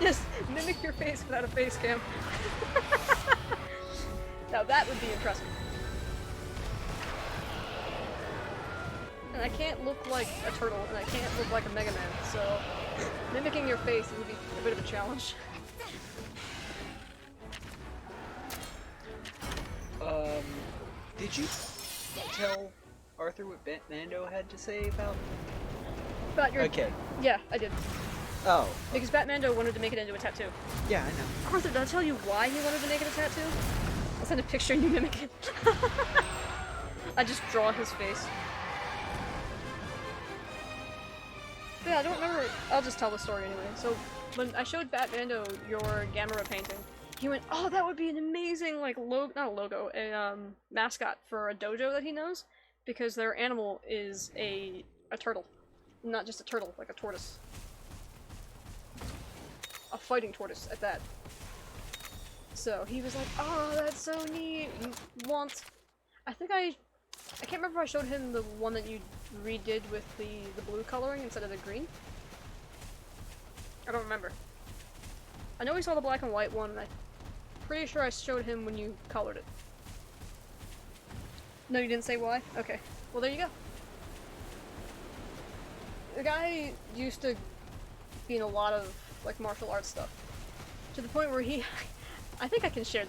Yes, mimic your face without a face cam. Now that would be impressive. And I can't look like a turtle, and I can't look like a Mega Man, so mimicking your face would be a bit of a challenge. Did you tell Arthur what Batmando had to say about? About your... Okay. Yeah, I did. Oh. Because Batmando wanted to make it into a tattoo. Yeah, I know. Arthur, did I tell you why he wanted to make it a tattoo? I'll send a picture and you mimic it. I just draw his face. But yeah, I don't remember. I'll just tell the story anyway. So, when I showed Batmando your Gamera painting, he went, oh, that would be an amazing, like, not a logo, a, mascot for a dojo that he knows, because their animal is a turtle. Not just a turtle, like a tortoise. A fighting tortoise, at that. So he was like, oh, that's so neat. You want... I can't remember if I showed him the one that you redid with the blue coloring instead of the green. I don't remember. I know we saw the black and white one, and I'm pretty sure I showed him when you colored it. No, you didn't say why? Okay. Well, there you go. The guy used to be in a lot of, like, martial arts stuff. To the point where he... I think I can share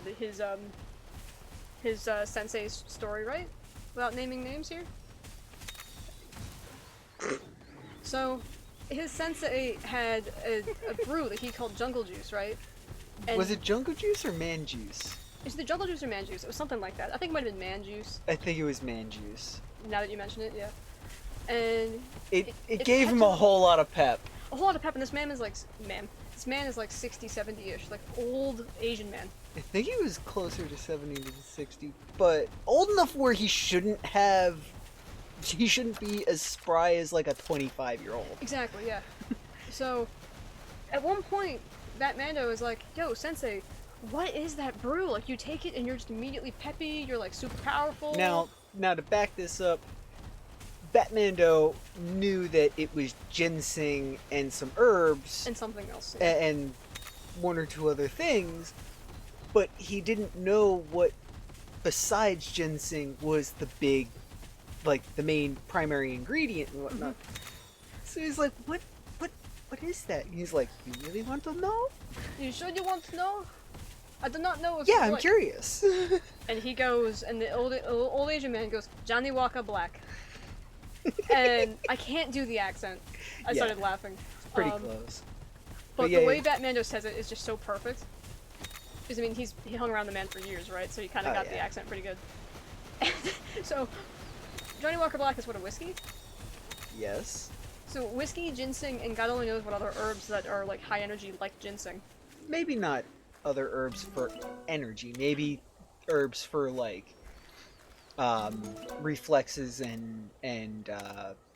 his sensei's story, right? Without naming names here? So, his sensei had a brew that he called Jungle Juice, right? And was it Jungle Juice or Man Juice? Is it Jungle Juice or Man Juice? It was something like that. I think it might have been Man Juice. I think it was Man Juice. Now that you mention it, yeah. And... It gave him a whole lot of pep. A whole lot of pep, and this This man is like 60, 70-ish, like old Asian man. I think he was closer to 70 to 60, but old enough where he shouldn't be as spry as like a 25-year-old. Exactly, yeah. So, at one point, that Mando is like, yo, Sensei, what is that brew? Like, you take it and you're just immediately peppy, you're like super powerful. Now to back this up, Batmando knew that it was ginseng and some herbs. And something else. Yeah. And one or two other things, but he didn't know what, besides ginseng, was the big, like, the main primary ingredient and whatnot. So he's like, what is that? And he's like, you really want to know? You sure you want to know? I do not know if Yeah, I'm curious. And he goes, and the old Asian man goes, Johnny Walker Black. And I can't do the accent. I started laughing. It's pretty close. But the way Batmando says it is just so perfect. Because, I mean, he hung around the man for years, right? So he kind of got the accent pretty good. So, Johnny Walker Black is what, a whiskey? Yes. So whiskey, ginseng, and God only knows what other herbs that are like high energy like ginseng. Maybe not other herbs for energy. Maybe herbs for like reflexes and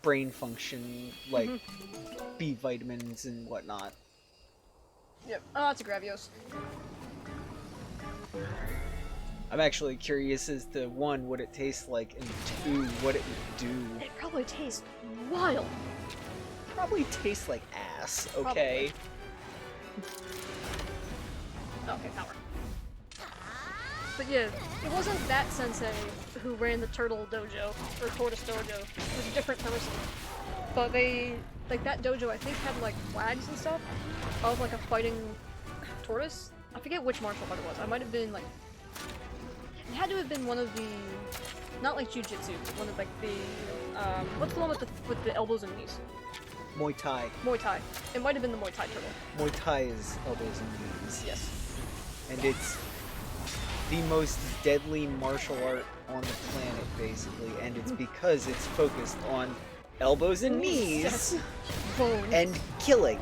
brain function, like B vitamins and whatnot. Yep. Oh, it's a Gravios. I'm actually curious as to one, what it tastes like, and two, what it would do. It probably tastes wild. Probably tastes like ass, okay? Okay, power. But yeah, it wasn't that sensei who ran the turtle dojo, or tortoise dojo. It was a different person. But they, like that dojo I think had like flags and stuff of like a fighting tortoise. I forget which martial art it was. I might have been like, it had to have been one of the, not like jujitsu, but one of like the, what's the one with the elbows and knees? Muay Thai. Muay Thai. It might have been the Muay Thai turtle. Muay Thai is elbows and knees. Yes. And it's the most deadly martial art on the planet, basically, and it's because it's focused on elbows and knees Yes. Bones. and killing.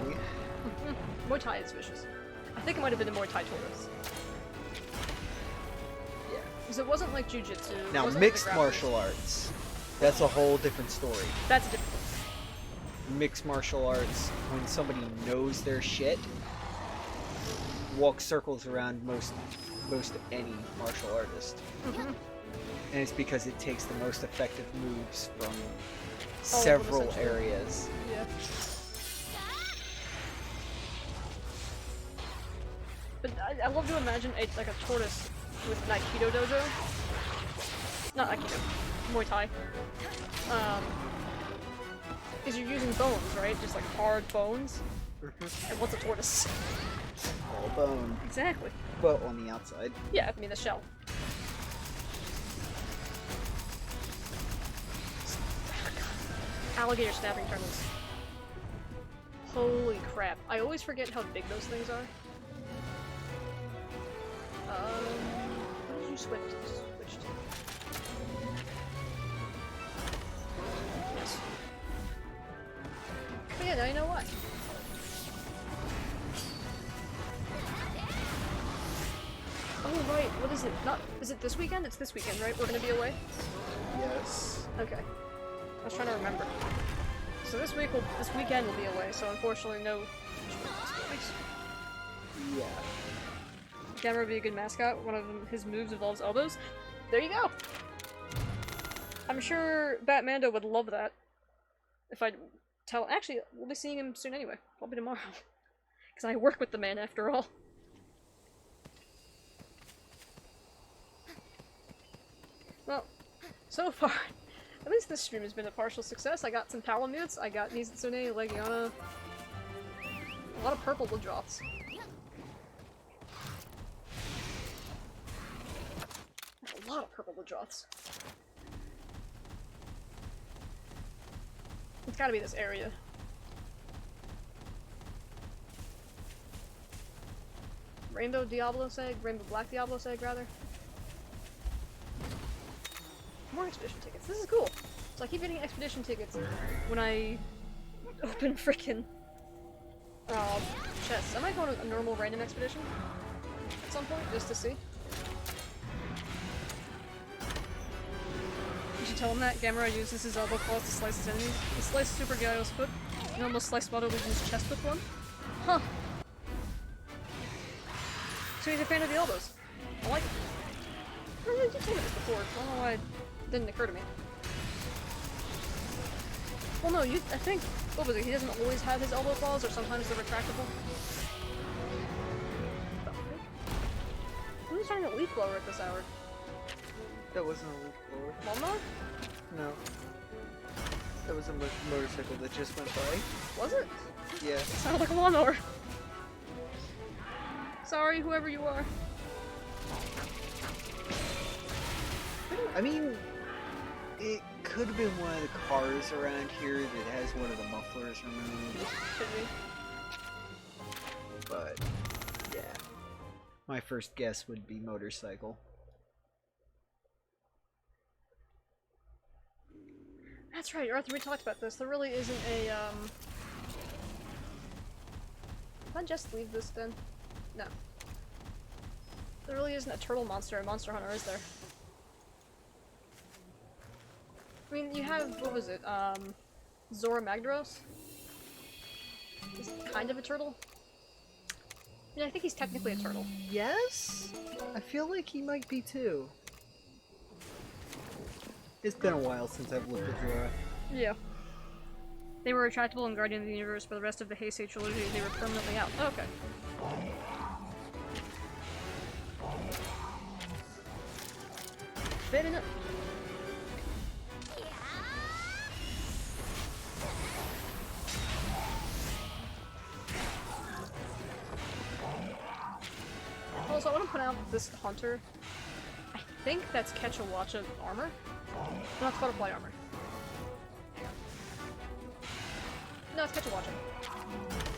Muay Thai is vicious. I think it might have been the Muay Thai tortoise. Yeah. Because it wasn't like jujitsu. Now, mixed martial arts, that's a whole different story. That's a different. Mixed martial arts, when somebody knows their shit, walks circles around most any martial artist. And it's because it takes the most effective moves from several areas. Yeah. But I love to imagine like a tortoise with an Aikido dojo. Not Aikido. Muay Thai. Because you're using bones, right? Just like hard bones. And what's a tortoise? All bone. Exactly. Well, on the outside. Yeah, I mean the shell. Alligator snapping turtles. Holy crap. I always forget how big those things are. What did you switch to? Yes. But yeah, now you know why. Oh right, what is it? Is it this weekend? It's this weekend, right? We're gonna be away? Yes. Okay. I was trying to remember. So this weekend we'll be away, so unfortunately no stories. Yeah. Gamera would be a good mascot. One of his moves involves elbows. There you go! I'm sure Batmando would love that. If I tell- actually, we'll be seeing him soon anyway. Probably tomorrow. Because I work with the man after all. Well, so far, at least this stream has been a partial success. I got some Palamutes, I got Nizitsune, Legiana, a lot of purple Woodroths. A lot of purple Woodroths. It's gotta be this area. Rainbow Diablo's egg? Rainbow Black Diablo's egg, rather. More expedition tickets. This is cool. So I keep getting expedition tickets when I open frickin' Chess. I might go on a normal random expedition at some point, just to see. You should tell him that. Gamera uses his elbow claws to slice his enemies. He sliced Super Gyao's foot, and almost sliced Waterluigi's chest with one. Huh. So he's a fan of the elbows. I like it. I did told me this before. I don't know why it didn't occur to me. Well, no, I think, what was it? He doesn't always have his elbow claws, or sometimes they're retractable. Who's trying a leaf blower at this hour? That wasn't a leaf blower. Lawnmower? No. That was a motorcycle that just went by. Was it? Yeah. It sounded like a lawnmower. Sorry, whoever you are. I mean, it could have been one of the cars around here that has one of the mufflers removed. Could be. But, yeah. My first guess would be motorcycle. That's right, Arthur, we talked about this. There really isn't a, If I just leave this then? No. There really isn't a turtle monster in Monster Hunter, is there? I mean, you have, what was it, Zora Magdaros? He's kind of a turtle. I mean, I think he's technically a turtle. Yes? I feel like he might be too. It's been a while since I've looked at Zora. Yeah. They were retractable in Guardian of the Universe. For the rest of the Heisei trilogy, they were permanently out. Oh, okay. Fair enough. Also, I want to point out this hunter. I think that's Ketchawacha armor. No, it's butterfly armor. No, it's Ketchawacha.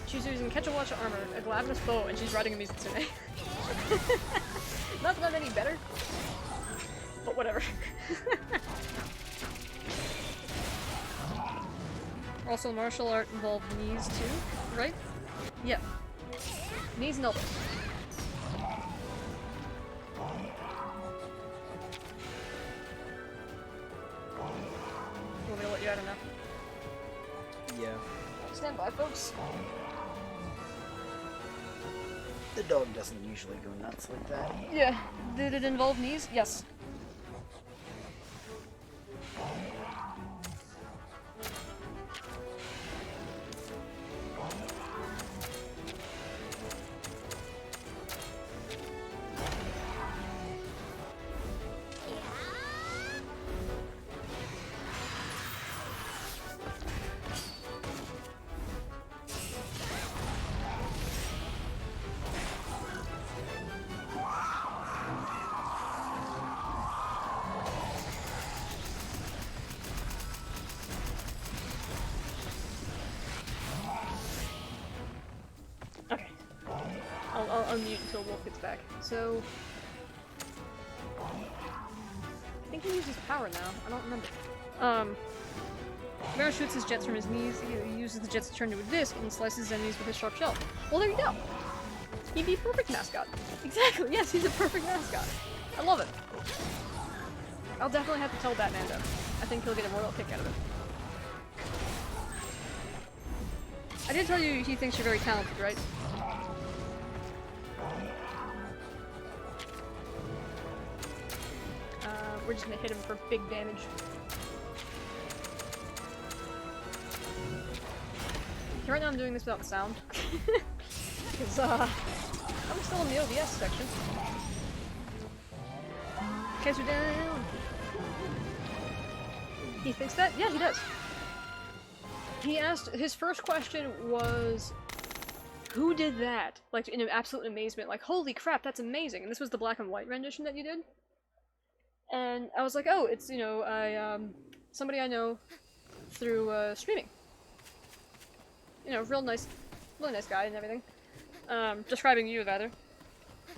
She's using Ketchawacha armor, a Glavenus bow, and she's riding a Mizutsume. Not that I'm any better, but whatever. Also, martial art involved knees too, right? Yeah. Knees and elbows. Want me to let you out or no? Yeah. Stand by, folks. The dog doesn't usually go nuts like that. Yeah. Did it involve knees? Yes. I'll unmute until Wolf gets back. So, I think he uses power now. I don't remember. Mara shoots his jets from his knees. He uses the jets to turn into a disc, and he slices his enemies with his sharp shell. Well, there you go. He'd be a perfect mascot. Exactly. Yes, he's a perfect mascot. I love it. I'll definitely have to tell Batman though. I think he'll get a royal kick out of it. I did tell you he thinks you're very talented, right? We're just gonna hit him for big damage. Okay, right now I'm doing this without sound. Because, I'm still in the OBS section. Okay, so down. He thinks that? Yeah, he does. He asked, his first question was, who did that? Like, in absolute amazement, like, holy crap, that's amazing. And this was the black and white rendition that you did? And I was like, oh, it's, you know, somebody I know through, streaming. You know, really nice guy and everything. Describing you, rather.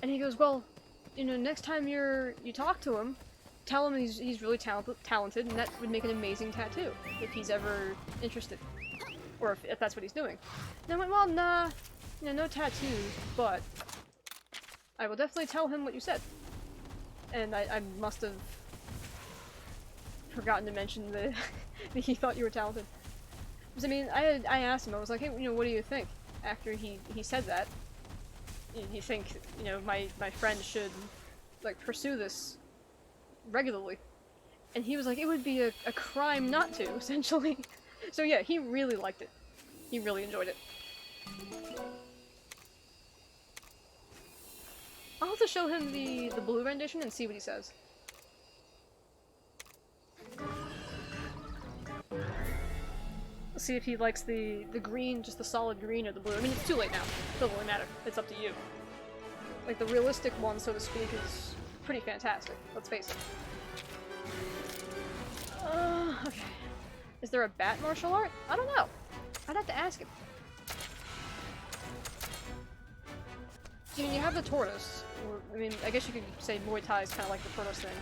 And he goes, well, you know, next time you talk to him, tell him he's really talented, and that would make an amazing tattoo, if he's ever interested. or if that's what he's doing. And I went, well, nah, you know, no tattoos, but I will definitely tell him what you said. And I must have forgotten to mention that, that he thought you were talented. Because, I mean, I asked him, I was like, hey, you know, what do you think? After he said that, you think, you know, my friend should, like, pursue this regularly? And he was like, it would be a crime not to, essentially. So yeah, he really liked it. He really enjoyed it. I'll have to show him the blue rendition and see what he says. Let's see if he likes the green, just the solid green, or the blue. I mean, it's too late now. It doesn't really matter. It's up to you. Like, the realistic one, so to speak, is pretty fantastic. Let's face it. Okay. Is there a bat martial art? I don't know. I'd have to ask him. I mean, you have the tortoise. Or, I mean, I guess you could say Muay Thai is kind of like the tortoise thing.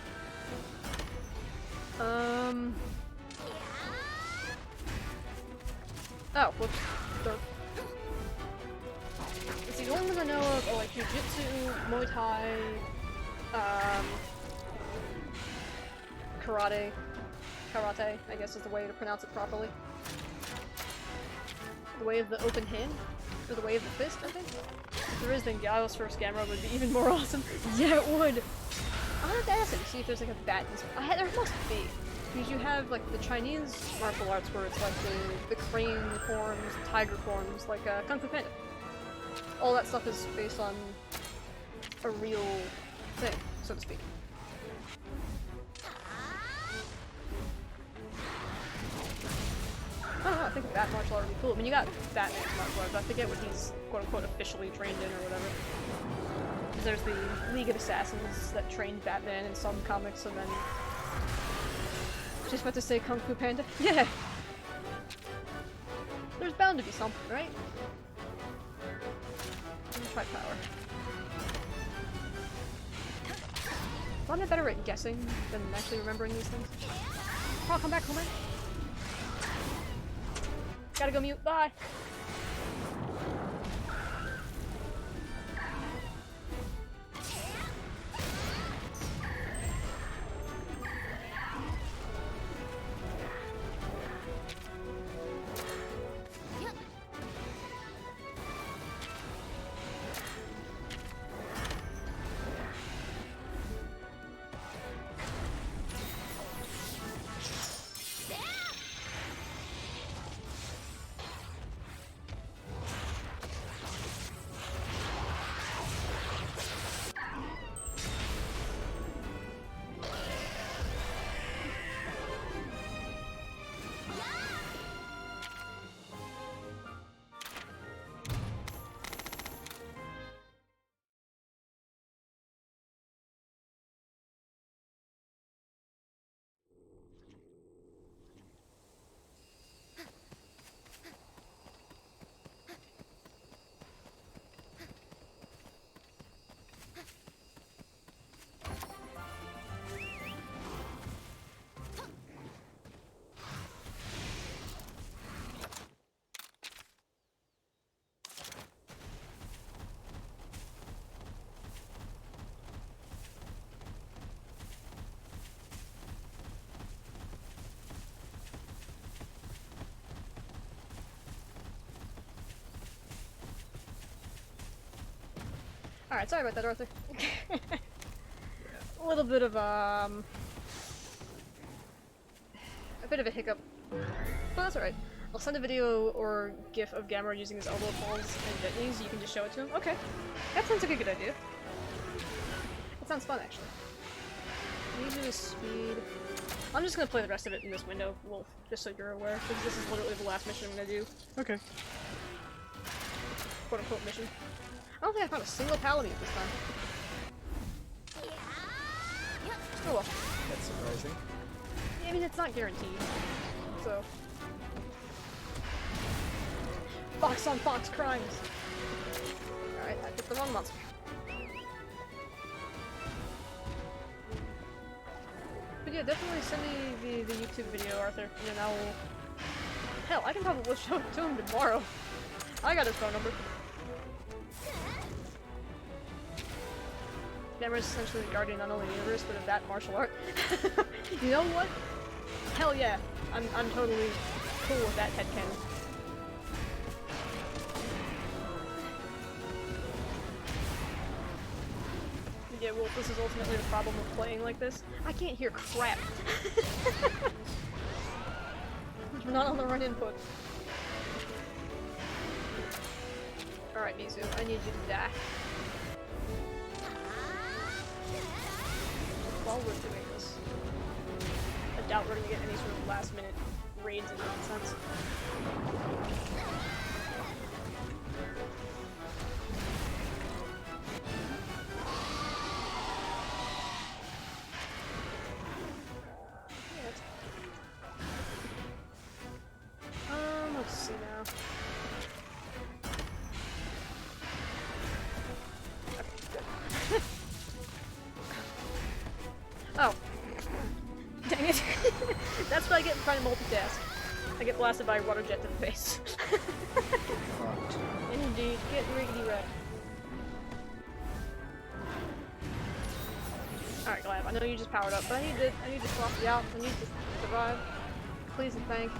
Oh, whoops. Derp. Let's see, the only ones I know of are like Jiu-Jitsu, Muay Thai, Karate, I guess is the way to pronounce it properly. The way of the open hand? Or the way of the fist, I think? If there is, then Gyro's first Gamera would be even more awesome. Yeah, it would! I'll have to ask him to see if there's like a bat in there must be. Because you have like the Chinese martial arts where it's like the crane forms, tiger forms, like Kung Fu Panda. All that stuff is based on a real thing, so to speak. I don't know, I think that martial art would be cool. I mean, you got Batman's martial art, but I forget what he's quote-unquote officially trained in or whatever. Because there's the League of Assassins that trained Batman in some comics, and then... Just about to say Kung Fu Panda? Yeah! There's bound to be something, right? Let me try power. Am I better at guessing than actually remembering these things? Oh, come back, homie! Gotta go mute, bye! Alright, sorry about that, Arthur. A little bit of, a bit of a hiccup. But that's alright. I'll send a video or GIF of Gamera using his elbow pulls and jet knees, you can just show it to him. Okay. That sounds like a good idea. That sounds fun, actually. Need to do speed. I'm just gonna play the rest of it in this window, Wolf, just so you're aware, because this is literally the last mission I'm gonna do. Okay. Quote-unquote mission. I don't think I found a single Palamute this time. Oh well. That's surprising. Yeah, I mean, it's not guaranteed, so... Fox on Fox crimes! Alright, I picked the wrong monster. But yeah, definitely send me the YouTube video, Arthur, and then Hell, I can probably show it to him tomorrow. I got his phone number. Gamera's essentially the guardian not only of the universe, but of that martial art. You know what? Hell yeah. I'm totally cool with that headcanon. Yeah, well, this is ultimately the problem with playing like this. I can't hear crap. We're not on the right input. Alright, Mizu, I need you to die. While we're doing this, I doubt we're gonna get any sort of last minute raids and nonsense. Let's see now. Okay, good. Oh. Dang it. That's what I get trying to multitask. I get blasted by a water jet to the face. Indeed, get riggedy wrecked. Alright, Glab, I know you just powered up, but I need to swap you out. I need to survive. Please and thank.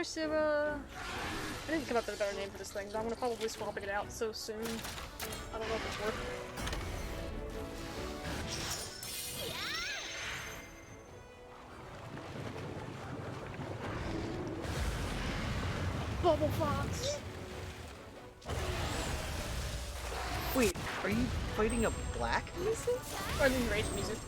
Sira. I didn't come up with a better name for this thing, but I'm gonna probably swap it out so soon. I don't know if it's worth it. Bubble Fox! Wait, are you fighting a black music? Or I mean rage music.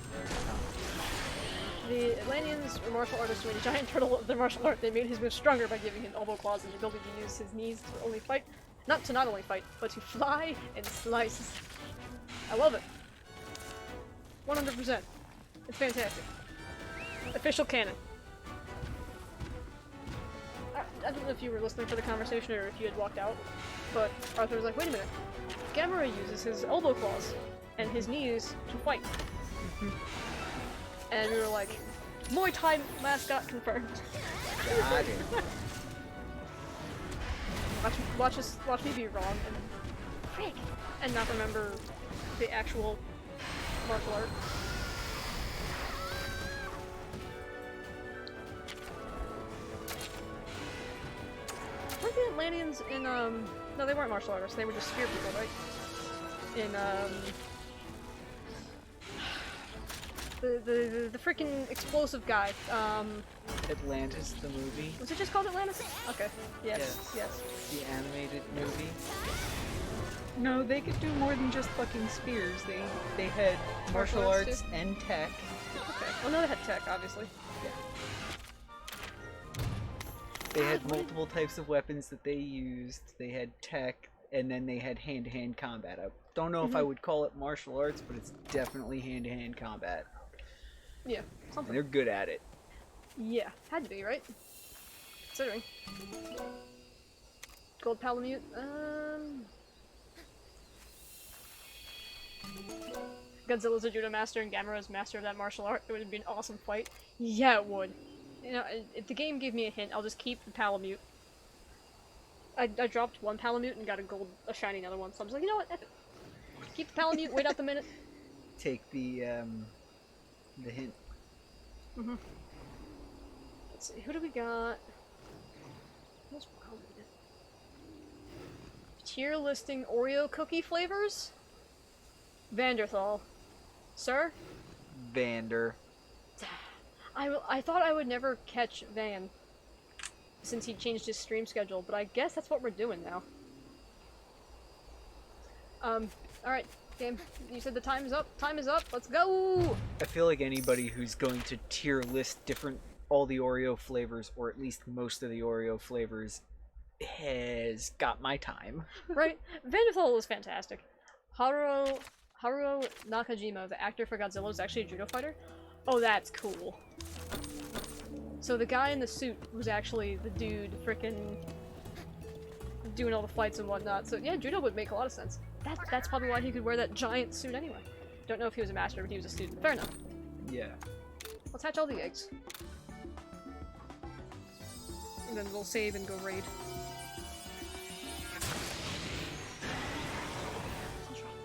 The Atlanteans were martial artists who made a giant turtle of their martial art. They made his moves stronger by giving him elbow claws and the ability to use his knees to only fight. Not only fight, but to fly and slice. I love it. 100%. It's fantastic. Official canon. I don't know if you were listening for the conversation or if you had walked out, but Arthur was like, wait a minute. Gamera uses his elbow claws and his knees to fight. And we were like, Muay Thai mascot confirmed. Got it. Watch me be wrong and frick, and not remember the actual martial art. Weren't the Atlanteans in no, they weren't martial artists, they were just spear people, right? In the freaking explosive guy. Atlantis, the movie. Was it just called Atlantis? Okay. Yes. Yes. The animated movie. No, they could do more than just fucking spears. They had martial arts too? and tech. Okay. Well, no, they had tech, obviously. Yeah. They had multiple types of weapons that they used. They had tech, and then they had hand-to-hand combat. I don't know if I would call it martial arts, but it's definitely hand-to-hand combat. Yeah, something. And they're good at it. Yeah, had to be, right? Considering. Gold Palamute, Godzilla's a judo master and Gamera's master of that martial art. It would be an awesome fight. Yeah, it would. You know, if the game gave me a hint, I'll just keep the Palamute. I dropped one Palamute and got a shiny another one, so I'm just like, you know what, F it. Keep the Palamute, wait out the minute. Take the hint. Let's see, who do we got? What's wrong with it? Tier listing Oreo cookie flavors? Vanderthal. Sir? Vander. I thought I would never catch Van since he changed his stream schedule, but I guess that's what we're doing now. Alright, game. You said the time is up. Time is up. Let's go! I feel like anybody who's going to tier list all the Oreo flavors, or at least most of the Oreo flavors, has got my time. Right? Vanderthal was fantastic. Haruo Nakajima, the actor for Godzilla, is actually a judo fighter. Oh, that's cool. So the guy in the suit was actually the dude frickin' doing all the fights and whatnot. So yeah, judo would make a lot of sense. That's probably why he could wear that giant suit anyway. Don't know if he was a master, but he was a student. Fair enough. Yeah. Let's hatch all the eggs. And then we'll save and go raid.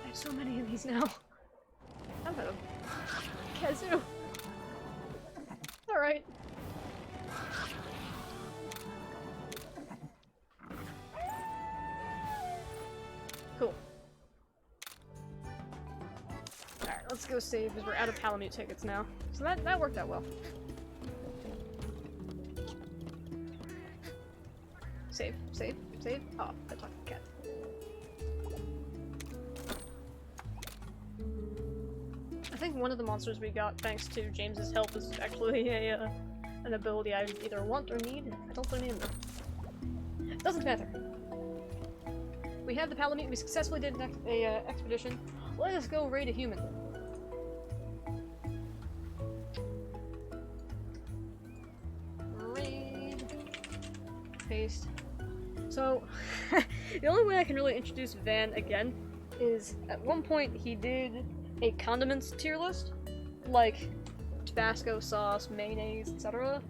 I have so many of these now. I've had a kazoo. Alright. Cool. Alright, let's go save because we're out of Palamute tickets now. So that worked out well. Save, save, save. Oh, I talked to the cat. I think one of the monsters we got, thanks to James's help, is actually an ability I either want or need. I don't put any in there. Doesn't matter. We have the Palamute, we successfully did an expedition. Let us go raid a human. Raid. Paste. So, the only way I can really introduce Van again is, at one point he did a condiments tier list, like Tabasco sauce, mayonnaise, etc.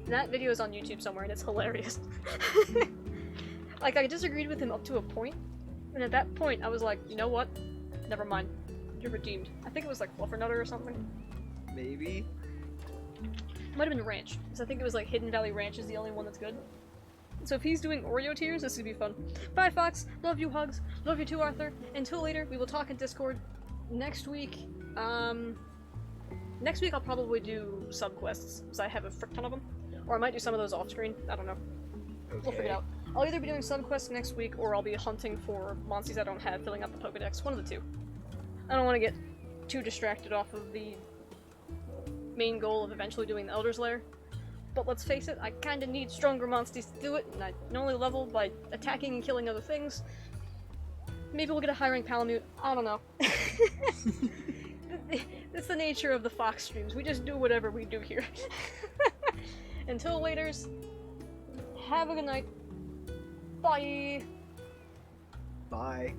That video is on YouTube somewhere and it's hilarious. Like, I disagreed with him up to a point, and at that point I was like, you know what? Never mind. You're redeemed. I think it was like Fluffernutter or something. Maybe? Might have been Ranch, because I think it was like Hidden Valley Ranch is the only one that's good. So if he's doing Oreo tiers, this would be fun. Bye, Fox. Love you, hugs. Love you too, Arthur. Until later, we will talk in Discord. Next week, I'll probably do subquests, because I have a frick ton of them. Or I might do some of those off-screen. I don't know. Okay. We'll figure it out. I'll either be doing subquests next week, or I'll be hunting for monsters I don't have, filling up the Pokedex. One of the two. I don't want to get too distracted off of the main goal of eventually doing the Elder's Lair. But let's face it, I kinda need stronger monsters to do it, and I can only level by attacking and killing other things. Maybe we'll get a high rank Palamute. I don't know. It's the nature of the Fox streams. We just do whatever we do here. Until laters, have a good night. Bye! Bye.